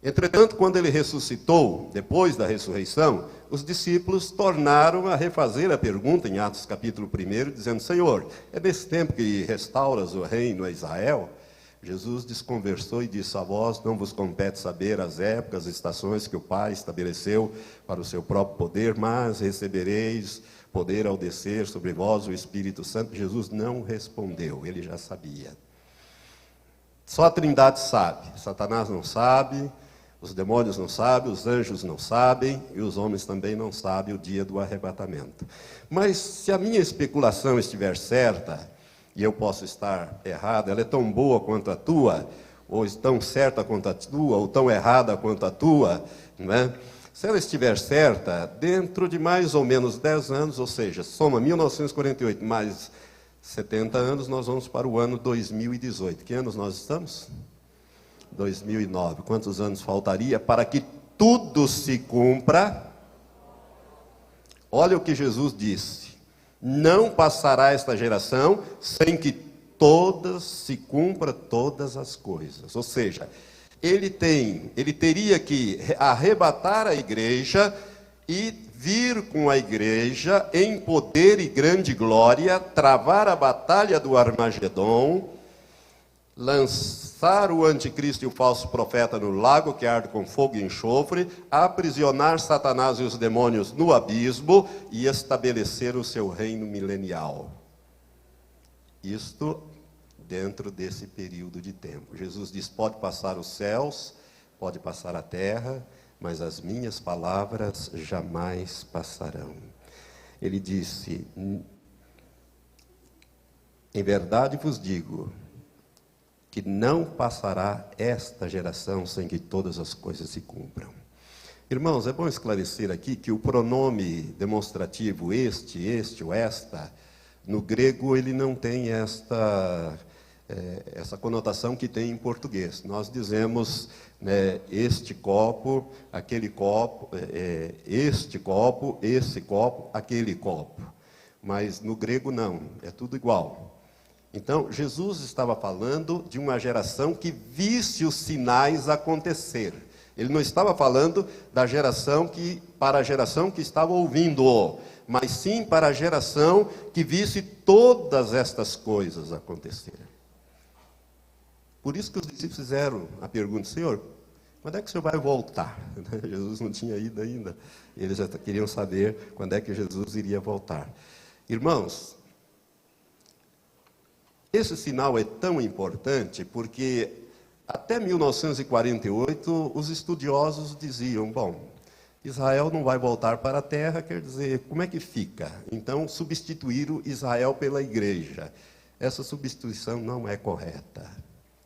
Entretanto, quando ele ressuscitou, depois da ressurreição, os discípulos tornaram a refazer a pergunta em Atos capítulo 1, dizendo, Senhor, é nesse tempo que restauras o reino a Israel? Jesus desconversou e disse, a vós não vos compete saber as épocas, as estações que o Pai estabeleceu para o seu próprio poder, mas recebereis poder ao descer sobre vós o Espírito Santo. Jesus não respondeu, ele já sabia. Só a Trindade sabe, Satanás não sabe, os demônios não sabem, os anjos não sabem, e os homens também não sabem o dia do arrebatamento. Mas se a minha especulação estiver certa, e eu posso estar errado, ela é tão boa quanto a tua, ou tão certa quanto a tua, ou tão errada quanto a tua, não é? Se ela estiver certa, dentro de mais ou menos 10 anos, ou seja, soma 1948 mais 70 anos, nós vamos para o ano 2018. Que anos nós estamos? 2009. Quantos anos faltaria para que tudo se cumpra? Olha o que Jesus disse. Não passará esta geração sem que se cumpra todas as coisas. Ou seja, ele teria que arrebatar a igreja e vir com a igreja em poder e grande glória, travar a batalha do Armagedon, lançar o anticristo e o falso profeta no lago que arde com fogo e enxofre, aprisionar Satanás e os demônios no abismo e estabelecer o seu reino milenial. Isto dentro desse período de tempo. Jesus diz, pode passar os céus, pode passar a terra, mas as minhas palavras jamais passarão. Ele disse, Em verdade vos digo que não passará esta geração sem que todas as coisas se cumpram. Irmãos, é bom esclarecer aqui que o pronome demonstrativo este ou esta, no grego ele não tem essa conotação que tem em português. Nós dizemos, né, este copo, aquele copo, este copo, esse copo, aquele copo. Mas no grego não, é tudo igual. Então, Jesus estava falando de uma geração que visse os sinais acontecer. Ele não estava falando para a geração que estava ouvindo-o, mas sim para a geração que visse todas estas coisas acontecerem. Por isso que os discípulos fizeram a pergunta: Senhor, quando é que o Senhor vai voltar? Jesus não tinha ido ainda. Eles já queriam saber quando é que Jesus iria voltar. Irmãos, esse sinal é tão importante porque até 1948 os estudiosos diziam, bom, Israel não vai voltar para a terra, quer dizer, como é que fica? Então substituíram Israel pela igreja. Essa substituição não é correta.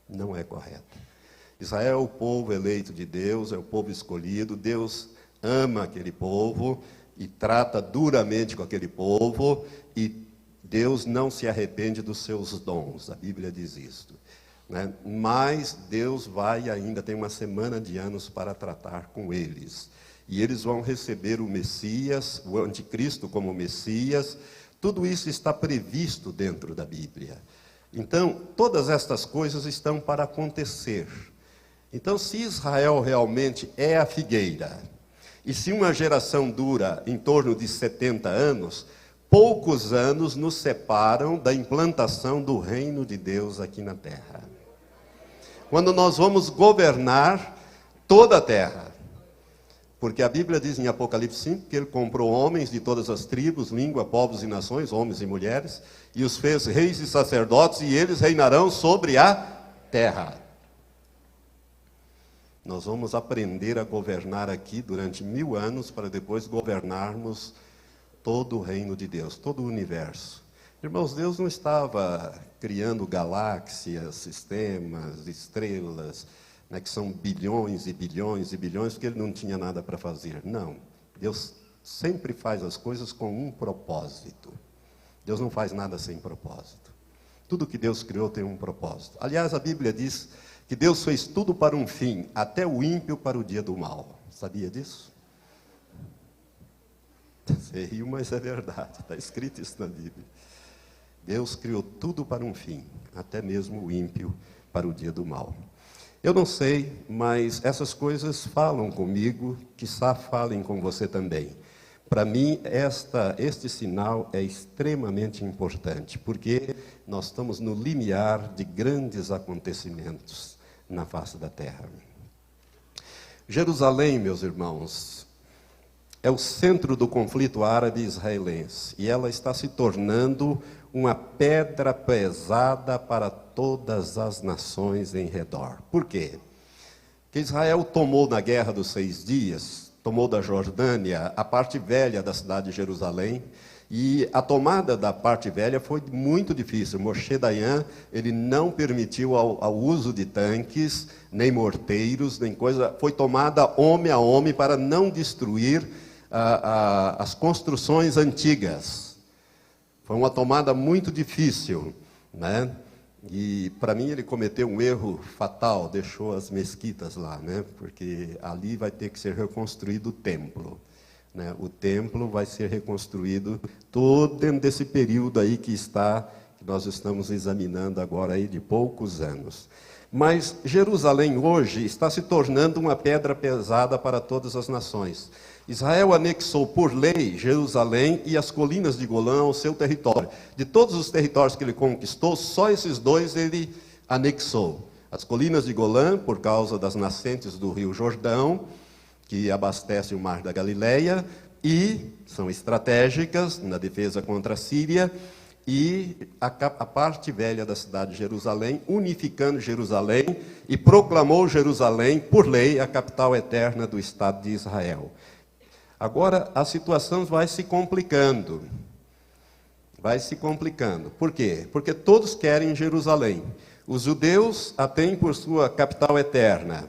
Não é correta. Israel é o povo eleito de Deus, é o povo escolhido. Deus ama aquele povo e trata duramente com aquele povo, e Deus não se arrepende dos seus dons, a Bíblia diz isso, né? Mas Deus tem uma semana de anos para tratar com eles. E eles vão receber o Messias, o anticristo como Messias. Tudo isso está previsto dentro da Bíblia. Então, todas estas coisas estão para acontecer. Então, se Israel realmente é a figueira, e se uma geração dura em torno de 70 anos, poucos anos nos separam da implantação do reino de Deus aqui na terra. Quando nós vamos governar toda a terra. Porque a Bíblia diz em Apocalipse 5 que ele comprou homens de todas as tribos, língua, povos e nações, homens e mulheres, e os fez reis e sacerdotes, e eles reinarão sobre a terra. Nós vamos aprender a governar aqui durante 1000 anos, para depois governarmos todo o reino de Deus, todo o universo. Irmãos, Deus não estava criando galáxias, sistemas, estrelas, né, que são bilhões e bilhões e bilhões, porque ele não tinha nada para fazer. Não. Deus sempre faz as coisas com um propósito. Deus não faz nada sem propósito. Tudo que Deus criou tem um propósito. Aliás, a Bíblia diz que Deus fez tudo para um fim, até o ímpio para o dia do mal. Sabia disso? Você riu, mas é verdade. Está escrito isso na Bíblia. Deus criou tudo para um fim, até mesmo o ímpio para o dia do mal. Eu não sei, mas essas coisas falam comigo, quiçá falem com você também. Para mim, este sinal é extremamente importante, porque nós estamos no limiar de grandes acontecimentos na face da terra. Jerusalém, meus irmãos, é o centro do conflito árabe-israelense, e ela está se tornando uma pedra pesada para todas as nações em redor. Por quê? Porque Israel tomou na Guerra dos 6 Dias, tomou da Jordânia a parte velha da cidade de Jerusalém, e a tomada da parte velha foi muito difícil. Moshe Dayan, ele não permitiu ao uso de tanques, nem morteiros, nem coisa, foi tomada homem a homem para não destruir as construções antigas. Foi uma tomada muito difícil, né? E para mim ele cometeu um erro fatal, deixou as mesquitas lá, né? Porque ali vai ter que ser reconstruído o templo, né? O templo vai ser reconstruído todo dentro desse período aí que nós estamos examinando agora aí de poucos anos. Mas Jerusalém hoje está se tornando uma pedra pesada para todas as nações. Israel anexou por lei Jerusalém e as colinas de Golã ao seu território. De todos os territórios que ele conquistou, só esses dois ele anexou. As colinas de Golã, por causa das nascentes do rio Jordão, que abastece o mar da Galileia, e são estratégicas na defesa contra a Síria, e a parte velha da cidade de Jerusalém, unificando Jerusalém, e proclamou Jerusalém, por lei, a capital eterna do Estado de Israel. Agora, a situação vai se complicando. vai se complicando. Por quê? Porque todos querem Jerusalém. Os judeus a têm por sua capital eterna.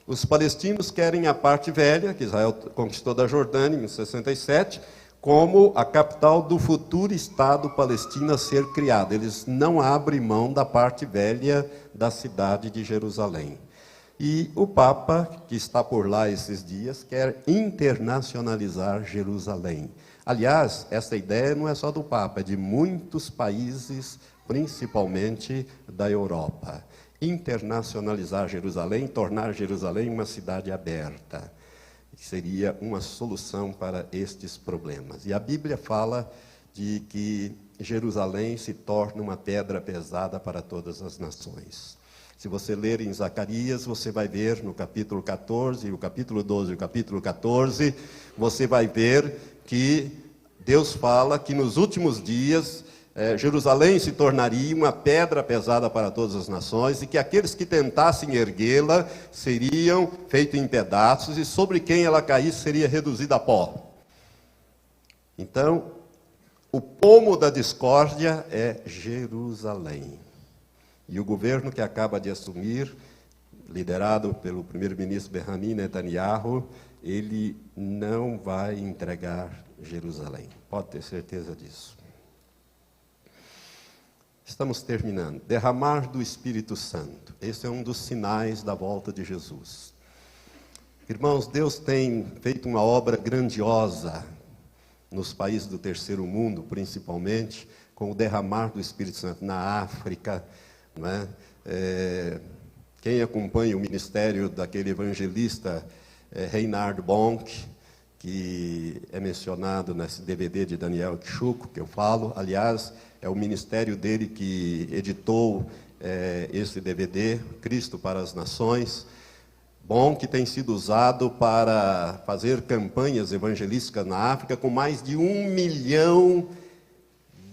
Os palestinos querem a parte velha, que Israel conquistou da Jordânia em 67, como a capital do futuro Estado palestino a ser criado. Eles não abrem mão da parte velha da cidade de Jerusalém. E o Papa, que está por lá esses dias, quer internacionalizar Jerusalém. Aliás, essa ideia não é só do Papa, é de muitos países, principalmente da Europa. Internacionalizar Jerusalém, tornar Jerusalém uma cidade aberta. Seria uma solução para estes problemas. E a Bíblia fala de que Jerusalém se torna uma pedra pesada para todas as nações. Se você ler em Zacarias, você vai ver no capítulo 14, o capítulo 12 e o capítulo 14, você vai ver que Deus fala que nos últimos dias Jerusalém se tornaria uma pedra pesada para todas as nações e que aqueles que tentassem erguê-la seriam feitos em pedaços e sobre quem ela caísse seria reduzida a pó. Então, o pomo da discórdia é Jerusalém. E o governo que acaba de assumir, liderado pelo primeiro-ministro Benjamin Netanyahu, ele não vai entregar Jerusalém. Pode ter certeza disso. Estamos terminando. Derramar do Espírito Santo. Esse é um dos sinais da volta de Jesus. Irmãos, Deus tem feito uma obra grandiosa nos países do terceiro mundo, principalmente, com o derramar do Espírito Santo na África. Não é? Quem acompanha o ministério daquele evangelista Reinhard Bonk, que é mencionado nesse DVD de Daniel Kchuko, que eu falo, aliás, é o ministério dele que editou esse DVD, Cristo para as Nações. Bonk tem sido usado para fazer campanhas evangelísticas na África com mais de 1 milhão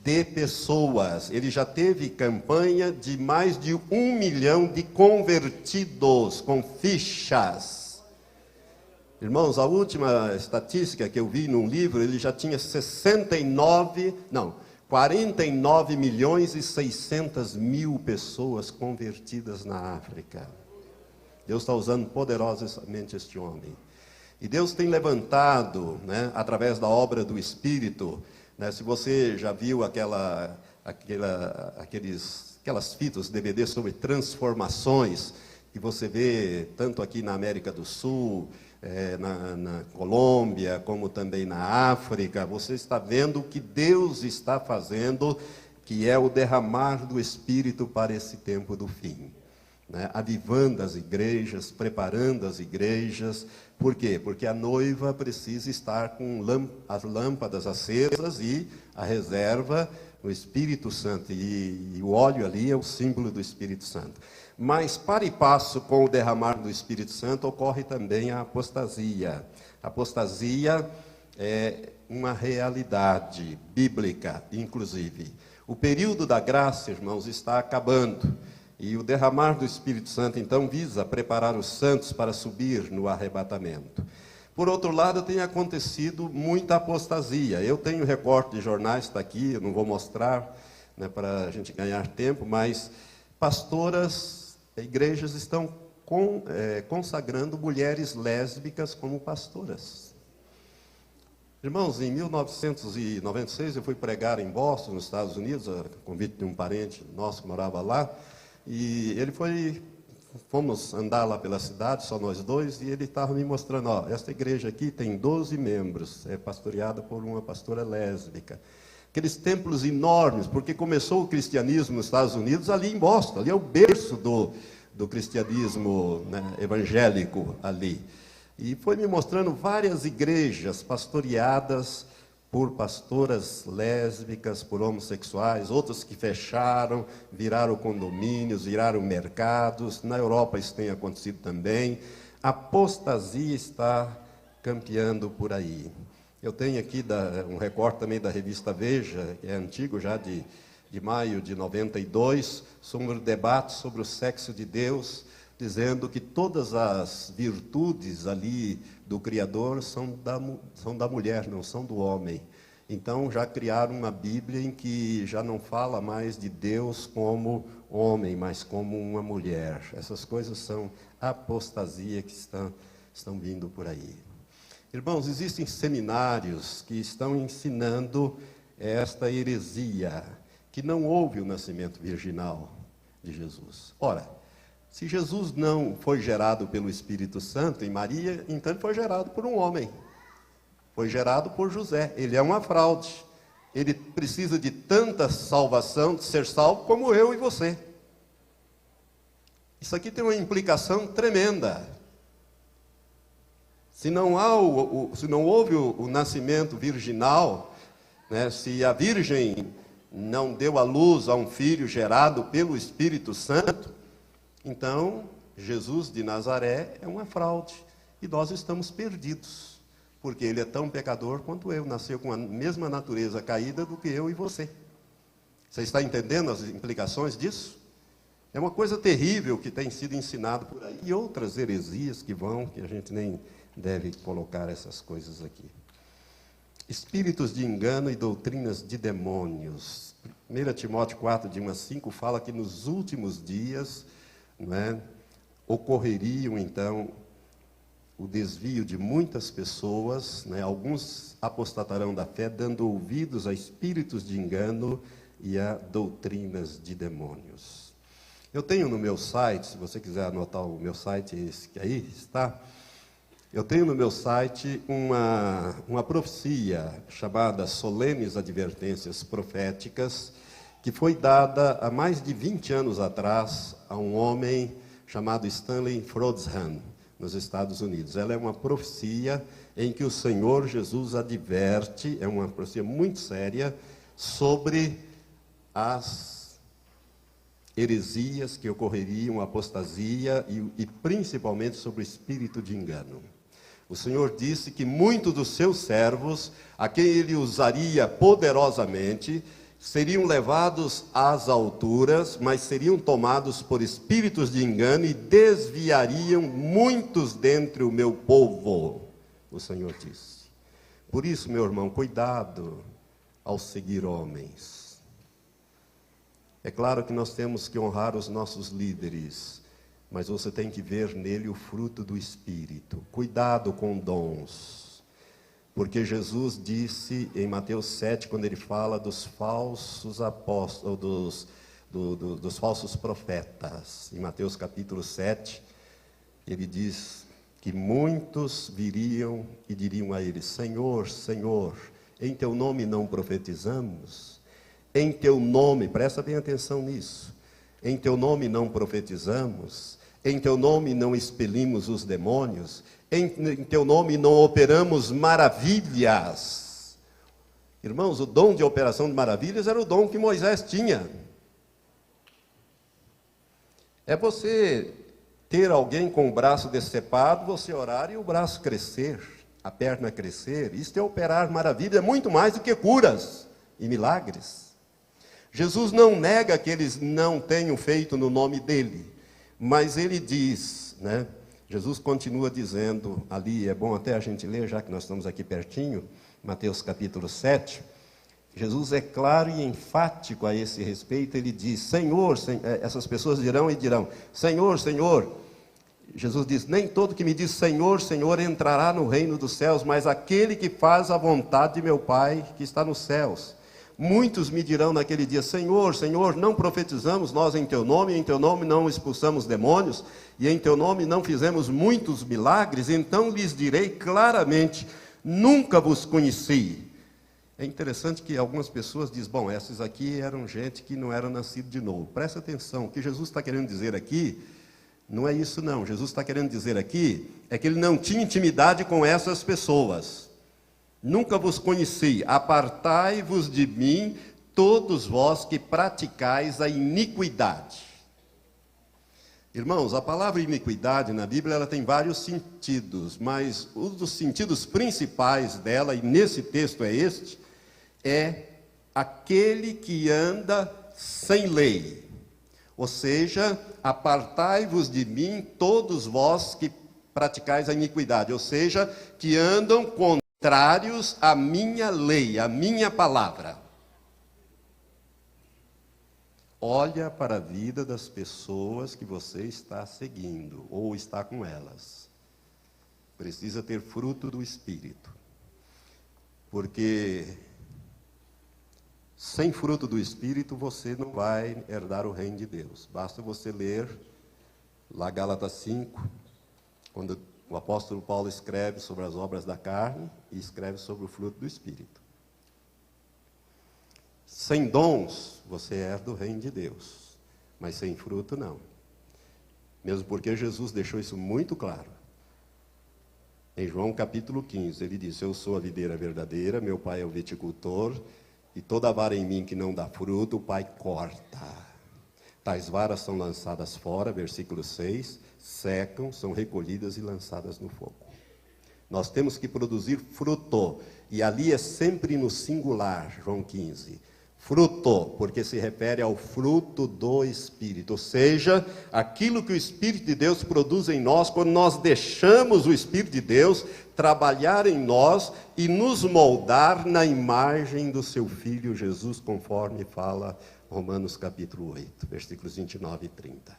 de pessoas. Ele já teve campanha de mais de 1 milhão de convertidos com fichas. Irmãos, a última estatística que eu vi num livro, ele já tinha 49 milhões e 600 mil pessoas convertidas na África. Deus está usando poderosamente este homem. E Deus tem levantado, através da obra do Espírito, se você já viu aquelas fitas, DVDs sobre transformações, que você vê tanto aqui na América do Sul, na Colômbia, como também na África, você está vendo o que Deus está fazendo, que é o derramar do Espírito para esse tempo do fim. Avivando as igrejas, preparando as igrejas. Por quê? Porque a noiva precisa estar com as lâmpadas acesas e a reserva no Espírito Santo. E o óleo ali é o símbolo do Espírito Santo. Mas, para e passo com o derramar do Espírito Santo, ocorre também a apostasia. A apostasia é uma realidade bíblica, inclusive. O período da graça, irmãos, está acabando. E o derramar do Espírito Santo, então, visa preparar os santos para subir no arrebatamento. Por outro lado, tem acontecido muita apostasia. Eu tenho recorte de jornais, está aqui, eu não vou mostrar, para a gente ganhar tempo, mas pastoras, igrejas estão consagrando mulheres lésbicas como pastoras. Irmãos, em 1996, eu fui pregar em Boston, nos Estados Unidos, a convite de um parente nosso que morava lá. E fomos andar lá pela cidade, só nós dois, e ele estava me mostrando, esta igreja aqui tem 12 membros, é pastoreada por uma pastora lésbica. Aqueles templos enormes, porque começou o cristianismo nos Estados Unidos ali em Boston, ali é o berço do cristianismo evangélico ali. E foi me mostrando várias igrejas pastoreadas por pastoras lésbicas, por homossexuais, outras que fecharam, viraram condomínios, viraram mercados. Na Europa isso tem acontecido também. A apostasia está campeando por aí. Eu tenho aqui um recorte também da revista Veja, que é antigo já, de maio de 92, sobre o debate sobre o sexo de Deus, dizendo que todas as virtudes ali do Criador são da mulher, não são do homem. Então já criaram uma Bíblia em que já não fala mais de Deus como homem, mas como uma mulher. Essas coisas são apostasia que estão vindo por aí. Irmãos, existem seminários que estão ensinando esta heresia, que não houve o nascimento virginal de Jesus. Ora, se Jesus não foi gerado pelo Espírito Santo em Maria, então ele foi gerado por um homem. Foi gerado por José. Ele é uma fraude. Ele precisa de tanta salvação, de ser salvo, como eu e você. Isso aqui tem uma implicação tremenda. Se não houve o nascimento virginal, né, se a Virgem não deu à luz a um filho gerado pelo Espírito Santo, então Jesus de Nazaré é uma fraude. E nós estamos perdidos, porque ele é tão pecador quanto eu, nasceu com a mesma natureza caída do que eu e você. Você está entendendo as implicações disso? É uma coisa terrível que tem sido ensinado por aí, e outras heresias que a gente nem deve colocar essas coisas aqui. Espíritos de engano e doutrinas de demônios. 1 Timóteo 4, de 1 a 5, fala que nos últimos dias, não é, ocorreriam, então, o desvio de muitas pessoas, né, alguns apostatarão da fé, dando ouvidos a espíritos de engano e a doutrinas de demônios. Eu tenho no meu site, se você quiser anotar o meu site, esse que aí está, eu tenho no meu site uma profecia chamada Solenes Advertências Proféticas, que foi dada há mais de 20 anos atrás a um homem chamado Stanley Frodsham, nos Estados Unidos. Ela é uma profecia em que o Senhor Jesus adverte, é uma profecia muito séria, sobre as heresias que ocorreriam, a apostasia e principalmente sobre o espírito de engano. O Senhor disse que muitos dos seus servos, a quem ele usaria poderosamente, seriam levados às alturas, mas seriam tomados por espíritos de engano e desviariam muitos dentre o meu povo, o Senhor disse. Por isso, meu irmão, cuidado ao seguir homens. É claro que nós temos que honrar os nossos líderes, mas você tem que ver nele o fruto do Espírito. Cuidado com dons. Porque Jesus disse em Mateus 7, quando ele fala dos falsos apóstolos, dos falsos profetas, em Mateus capítulo 7, ele diz que muitos viriam e diriam a ele: Senhor, Senhor, em teu nome não profetizamos? Em teu nome, presta bem atenção nisso, em teu nome não profetizamos? Em teu nome não expelimos os demônios? Em teu nome não operamos maravilhas? Irmãos, o dom de operação de maravilhas era o dom que Moisés tinha. É você ter alguém com o braço decepado, você orar e o braço crescer, a perna crescer. Isso é operar maravilhas, é muito mais do que curas e milagres. Jesus não nega que eles não tenham feito no nome dele, mas ele diz, né? Jesus continua dizendo ali, é bom até a gente ler, já que nós estamos aqui pertinho, Mateus capítulo 7, Jesus é claro e enfático a esse respeito, ele diz: Senhor, essas pessoas dirão, Senhor, Senhor. Jesus diz: nem todo que me diz Senhor, Senhor entrará no reino dos céus, mas aquele que faz a vontade de meu Pai que está nos céus. Muitos me dirão naquele dia: Senhor, Senhor, não profetizamos nós em teu nome não expulsamos demônios, e em teu nome não fizemos muitos milagres? Então lhes direi claramente: nunca vos conheci. É interessante que algumas pessoas dizem: bom, essas aqui eram gente que não era nascido de novo. Presta atenção, o que Jesus está querendo dizer aqui não é isso não. Jesus está querendo dizer aqui é que ele não tinha intimidade com essas pessoas. Nunca vos conheci, apartai-vos de mim, todos vós que praticais a iniquidade. Irmãos, a palavra iniquidade na Bíblia ela tem vários sentidos, mas um dos sentidos principais dela, e nesse texto é este, é aquele que anda sem lei. Ou seja, apartai-vos de mim, todos vós que praticais a iniquidade, ou seja, que andam com contrários à minha lei, à minha palavra. Olha para a vida das pessoas que você está seguindo, ou está com elas. Precisa ter fruto do Espírito. Porque sem fruto do Espírito você não vai herdar o reino de Deus. Basta você ler lá Gálatas 5, quando o apóstolo Paulo escreve sobre as obras da carne e escreve sobre o fruto do Espírito. Sem dons, você herda o reino de Deus, mas sem fruto, não. Mesmo porque Jesus deixou isso muito claro. Em João capítulo 15, ele disse: eu sou a videira verdadeira, meu pai é o viticultor, e toda vara em mim que não dá fruto, o pai corta. Tais varas são lançadas fora, versículo 6, secam, são recolhidas e lançadas no fogo. Nós temos que produzir fruto, e ali é sempre no singular, João 15. Fruto, porque se refere ao fruto do Espírito, ou seja, aquilo que o Espírito de Deus produz em nós, quando nós deixamos o Espírito de Deus trabalhar em nós e nos moldar na imagem do seu Filho Jesus, conforme fala Romanos capítulo 8, versículos 29 e 30.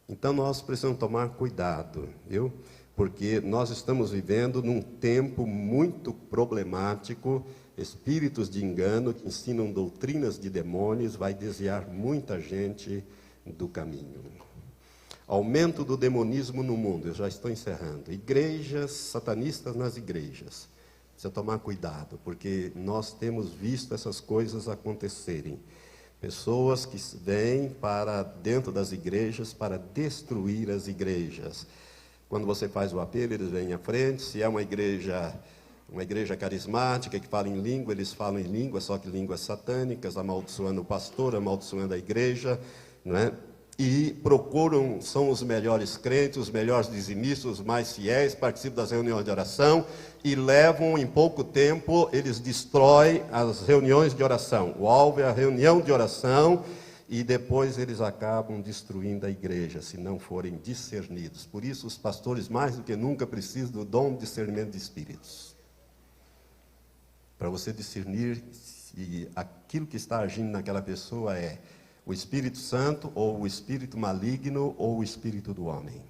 Então nós precisamos tomar cuidado, viu? Porque nós estamos vivendo num tempo muito problemático. Espíritos de engano que ensinam doutrinas de demônios vai desviar muita gente do caminho. Aumento do demonismo no mundo, eu já estou encerrando. Igrejas satanistas nas igrejas. Precisa tomar cuidado, porque nós temos visto essas coisas acontecerem. Pessoas que vêm para dentro das igrejas para destruir as igrejas. Quando você faz o apelo, eles vêm à frente. Se é uma igreja carismática que fala em língua, eles falam em língua, só que línguas satânicas, amaldiçoando o pastor, amaldiçoando a igreja, não é? E procuram, são os melhores crentes, os melhores dizimistas, os mais fiéis, participam das reuniões de oração e levam em pouco tempo, eles destroem as reuniões de oração. O alvo é a reunião de oração e depois eles acabam destruindo a igreja, se não forem discernidos. Por isso, os pastores, mais do que nunca, precisam do dom de discernimento de espíritos. Para você discernir se aquilo que está agindo naquela pessoa é o Espírito Santo, ou o espírito maligno, ou o espírito do homem.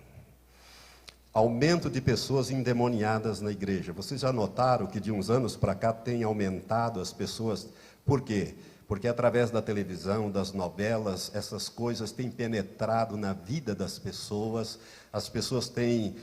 Aumento de pessoas endemoniadas na igreja. Vocês já notaram que de uns anos para cá tem aumentado as pessoas? Por quê? Porque através da televisão, das novelas, essas coisas têm penetrado na vida das pessoas. As pessoas têm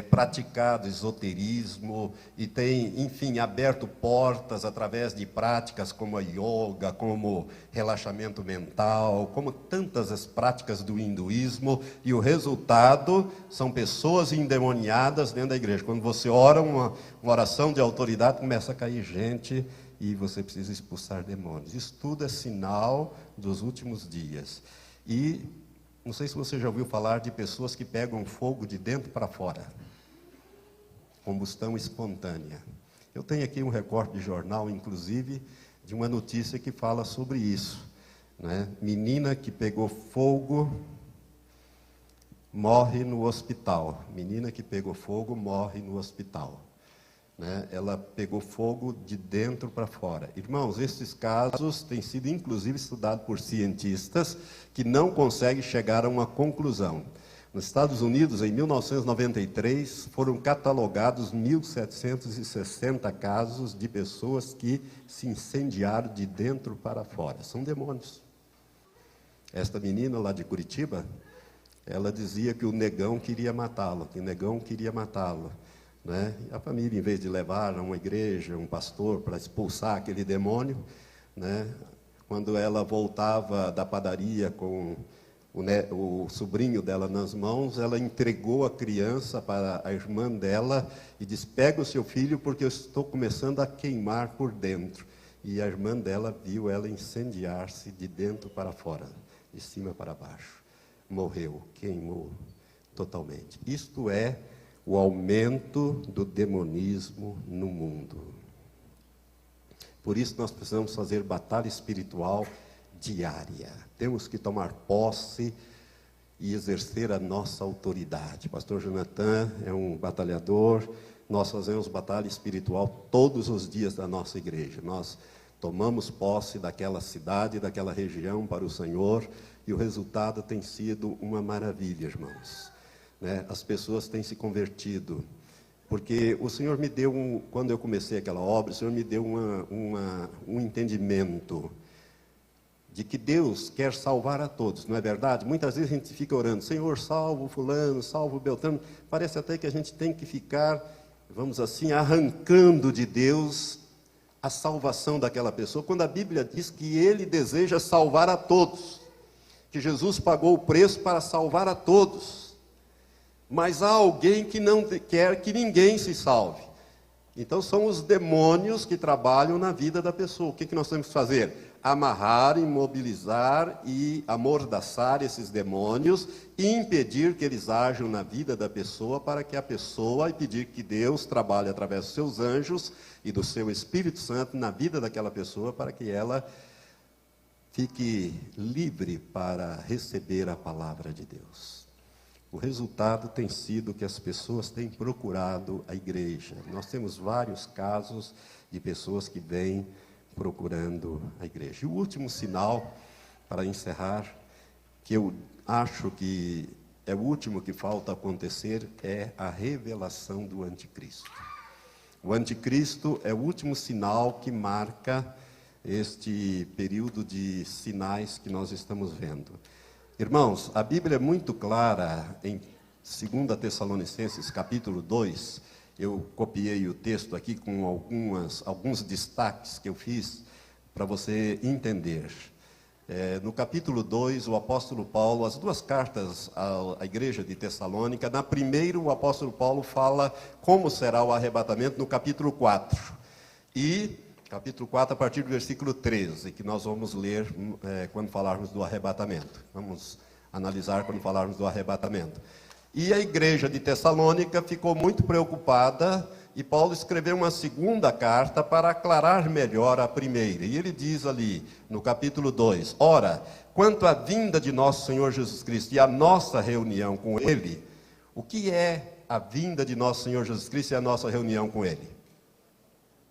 praticado esoterismo e têm, enfim, aberto portas através de práticas como a yoga, como relaxamento mental, como tantas as práticas do hinduísmo. E o resultado são pessoas endemoniadas dentro da igreja. Quando você ora uma oração de autoridade, começa a cair gente e você precisa expulsar demônios. Isso tudo é sinal dos últimos dias. E não sei se você já ouviu falar de pessoas que pegam fogo de dentro para fora. Combustão espontânea. Eu tenho aqui um recorte de jornal, inclusive, de uma notícia que fala sobre isso, né? Menina que pegou fogo morre no hospital. Menina que pegou fogo morre no hospital. Né? Ela pegou fogo de dentro para fora. Irmãos, esses casos têm sido inclusive estudados por cientistas que não conseguem chegar a uma conclusão. Nos Estados Unidos, em 1993, foram catalogados 1.760 casos de pessoas que se incendiaram de dentro para fora. São demônios. Esta menina lá de Curitiba, ela dizia que o negão queria matá-lo, né? E a família, em vez de levar a uma igreja, um pastor, para expulsar aquele demônio, né? Quando ela voltava da padaria com o sobrinho dela nas mãos, ela entregou a criança para a irmã dela e disse: pega o seu filho porque eu estou começando a queimar por dentro. E a irmã dela viu ela incendiar-se de dentro para fora, de cima para baixo. Morreu, queimou totalmente. Isto é o aumento do demonismo no mundo. Por isso nós precisamos fazer batalha espiritual diária. Temos que tomar posse e exercer a nossa autoridade. Pastor Jonathan é um batalhador, nós fazemos batalha espiritual todos os dias da nossa igreja. Nós tomamos posse daquela cidade, daquela região para o Senhor, e o resultado tem sido uma maravilha, irmãos. Né? As pessoas têm se convertido, porque o Senhor me deu, quando eu comecei aquela obra, o Senhor me deu um entendimento de que Deus quer salvar a todos, não é verdade? Muitas vezes a gente fica orando, Senhor, salva o fulano, salva o Beltrano. Parece até que a gente tem que ficar, vamos assim, arrancando de Deus a salvação daquela pessoa, quando a Bíblia diz que Ele deseja salvar a todos, que Jesus pagou o preço para salvar a todos. Mas há alguém que não quer que ninguém se salve. Então são os demônios que trabalham na vida da pessoa. O que nós temos que fazer? Amarrar, imobilizar e amordaçar esses demônios e impedir que eles ajam na vida da pessoa, para que a pessoa, e pedir que Deus trabalhe através dos seus anjos e do seu Espírito Santo na vida daquela pessoa, para que ela fique livre para receber a palavra de Deus. O resultado tem sido que as pessoas têm procurado a igreja. Nós temos vários casos de pessoas que vêm procurando a igreja. E o último sinal, para encerrar, que eu acho que é o último que falta acontecer, é a revelação do anticristo. O anticristo é o último sinal que marca este período de sinais que nós estamos vendo. Irmãos, a Bíblia é muito clara em 2 Tessalonicenses, capítulo 2, eu copiei o texto aqui com alguns destaques que eu fiz para você entender. No capítulo 2, o apóstolo Paulo, as duas cartas à igreja de Tessalônica, na primeira o apóstolo Paulo fala como será o arrebatamento no capítulo 4. E capítulo 4, a partir do versículo 13, que nós vamos ler quando falarmos do arrebatamento. Vamos analisar quando falarmos do arrebatamento. E a igreja de Tessalônica ficou muito preocupada, e Paulo escreveu uma segunda carta para aclarar melhor a primeira. E ele diz ali, no capítulo 2, ora, quanto à vinda de nosso Senhor Jesus Cristo e a nossa reunião com Ele, o que é a vinda de nosso Senhor Jesus Cristo e a nossa reunião com Ele?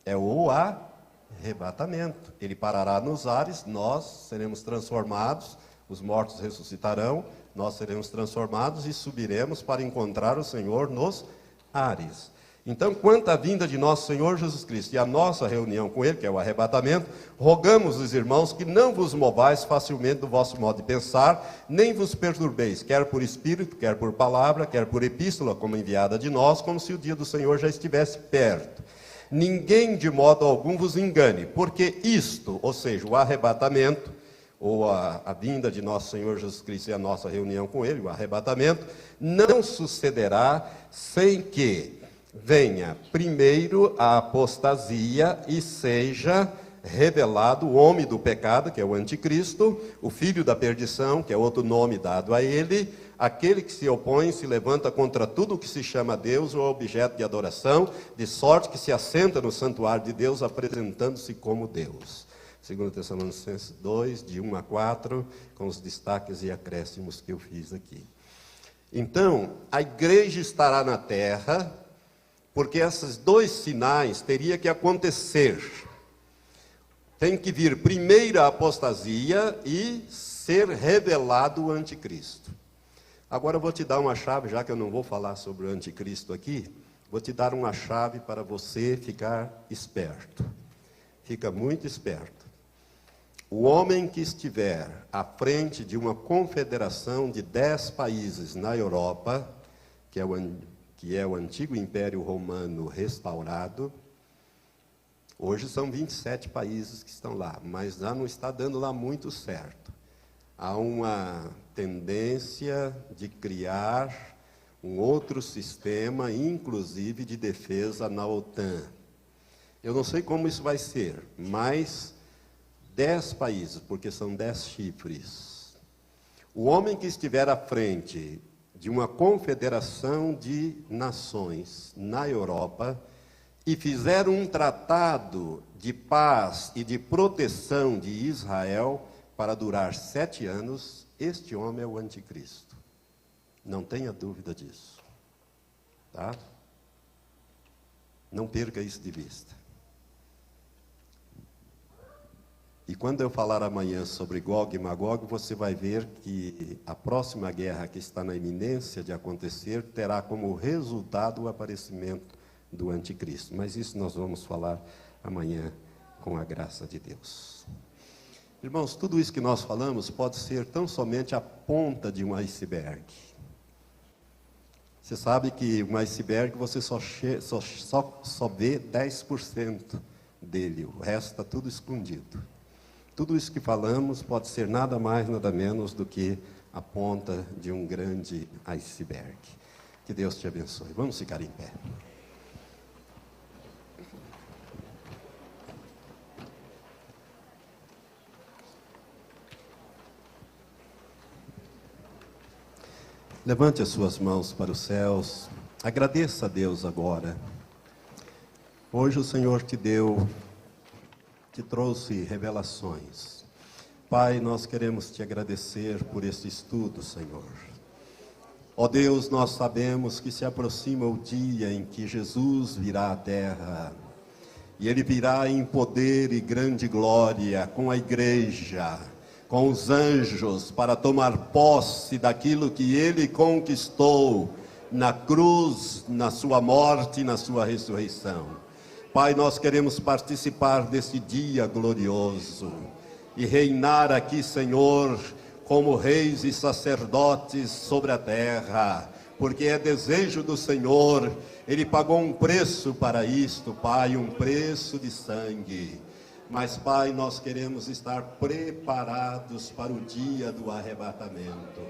É o arrebatamento. Ele parará nos ares, nós seremos transformados, os mortos ressuscitarão, nós seremos transformados e subiremos para encontrar o Senhor nos ares. Então, quanto à vinda de nosso Senhor Jesus Cristo e a nossa reunião com Ele, que é o arrebatamento, rogamos os irmãos que não vos movais facilmente do vosso modo de pensar, nem vos perturbeis, quer por espírito, quer por palavra, quer por epístola, como enviada de nós, como se o dia do Senhor já estivesse perto. Ninguém de modo algum vos engane, porque isto, ou seja, o arrebatamento, ou a vinda de nosso Senhor Jesus Cristo e a nossa reunião com Ele, o arrebatamento, não sucederá sem que venha primeiro a apostasia e seja revelado o homem do pecado, que é o anticristo, o filho da perdição, que é outro nome dado a ele, aquele que se opõe, se levanta contra tudo o que se chama Deus ou objeto de adoração, de sorte que se assenta no santuário de Deus, apresentando-se como Deus. 2 Tessalonicenses 2, de 1 a 4, com os destaques e acréscimos que eu fiz aqui. Então, a igreja estará na terra, porque esses dois sinais teriam que acontecer. Tem que vir primeiro a apostasia e ser revelado o anticristo. Agora eu vou te dar uma chave, já que eu não vou falar sobre o anticristo aqui, vou te dar uma chave para você ficar esperto. Fica muito esperto. O homem que estiver à frente de uma confederação de 10 países na Europa, que é o antigo Império Romano restaurado, hoje são 27 países que estão lá, mas já não está dando lá muito certo. Há uma tendência de criar um outro sistema, inclusive de defesa na OTAN. Eu não sei como isso vai ser, mas 10 países, porque são 10 chifres. O homem que estiver à frente de uma confederação de nações na Europa e fizer um tratado de paz e de proteção de Israel para durar 7 anos, este homem é o anticristo. Não tenha dúvida disso. Tá? Não perca isso de vista. E quando eu falar amanhã sobre Gog e Magog, você vai ver que a próxima guerra que está na iminência de acontecer terá como resultado o aparecimento do anticristo. Mas isso nós vamos falar amanhã com a graça de Deus. Irmãos, tudo isso que nós falamos pode ser tão somente a ponta de um iceberg. Você sabe que um iceberg você só vê 10% dele, o resto está tudo escondido. Tudo isso que falamos pode ser nada mais, nada menos do que a ponta de um grande iceberg. Que Deus te abençoe. Vamos ficar em pé. Levante as suas mãos para os céus. Agradeça a Deus agora. Hoje o Senhor te trouxe revelações. Pai, nós queremos te agradecer por esse estudo, Senhor. Ó Deus, nós sabemos que se aproxima o dia em que Jesus virá à terra. E Ele virá em poder e grande glória com a igreja, com os anjos, para tomar posse daquilo que Ele conquistou na cruz, na sua morte e na sua ressurreição. Pai, nós queremos participar desse dia glorioso e reinar aqui, Senhor, como reis e sacerdotes sobre a terra, porque é desejo do Senhor. Ele pagou um preço para isto, Pai, um preço de sangue. Mas, Pai, nós queremos estar preparados para o dia do arrebatamento.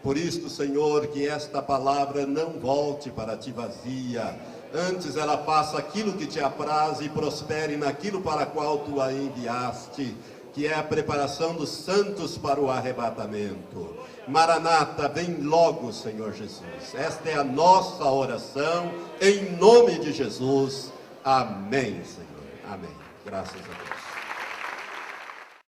Por isso, Senhor, que esta palavra não volte para ti vazia. Antes ela faça aquilo que te apraz e prospere naquilo para qual tu a enviaste, que é a preparação dos santos para o arrebatamento. Maranata, vem logo, Senhor Jesus. Esta é a nossa oração, em nome de Jesus. Amém, Senhor. Amém. Graças a Deus.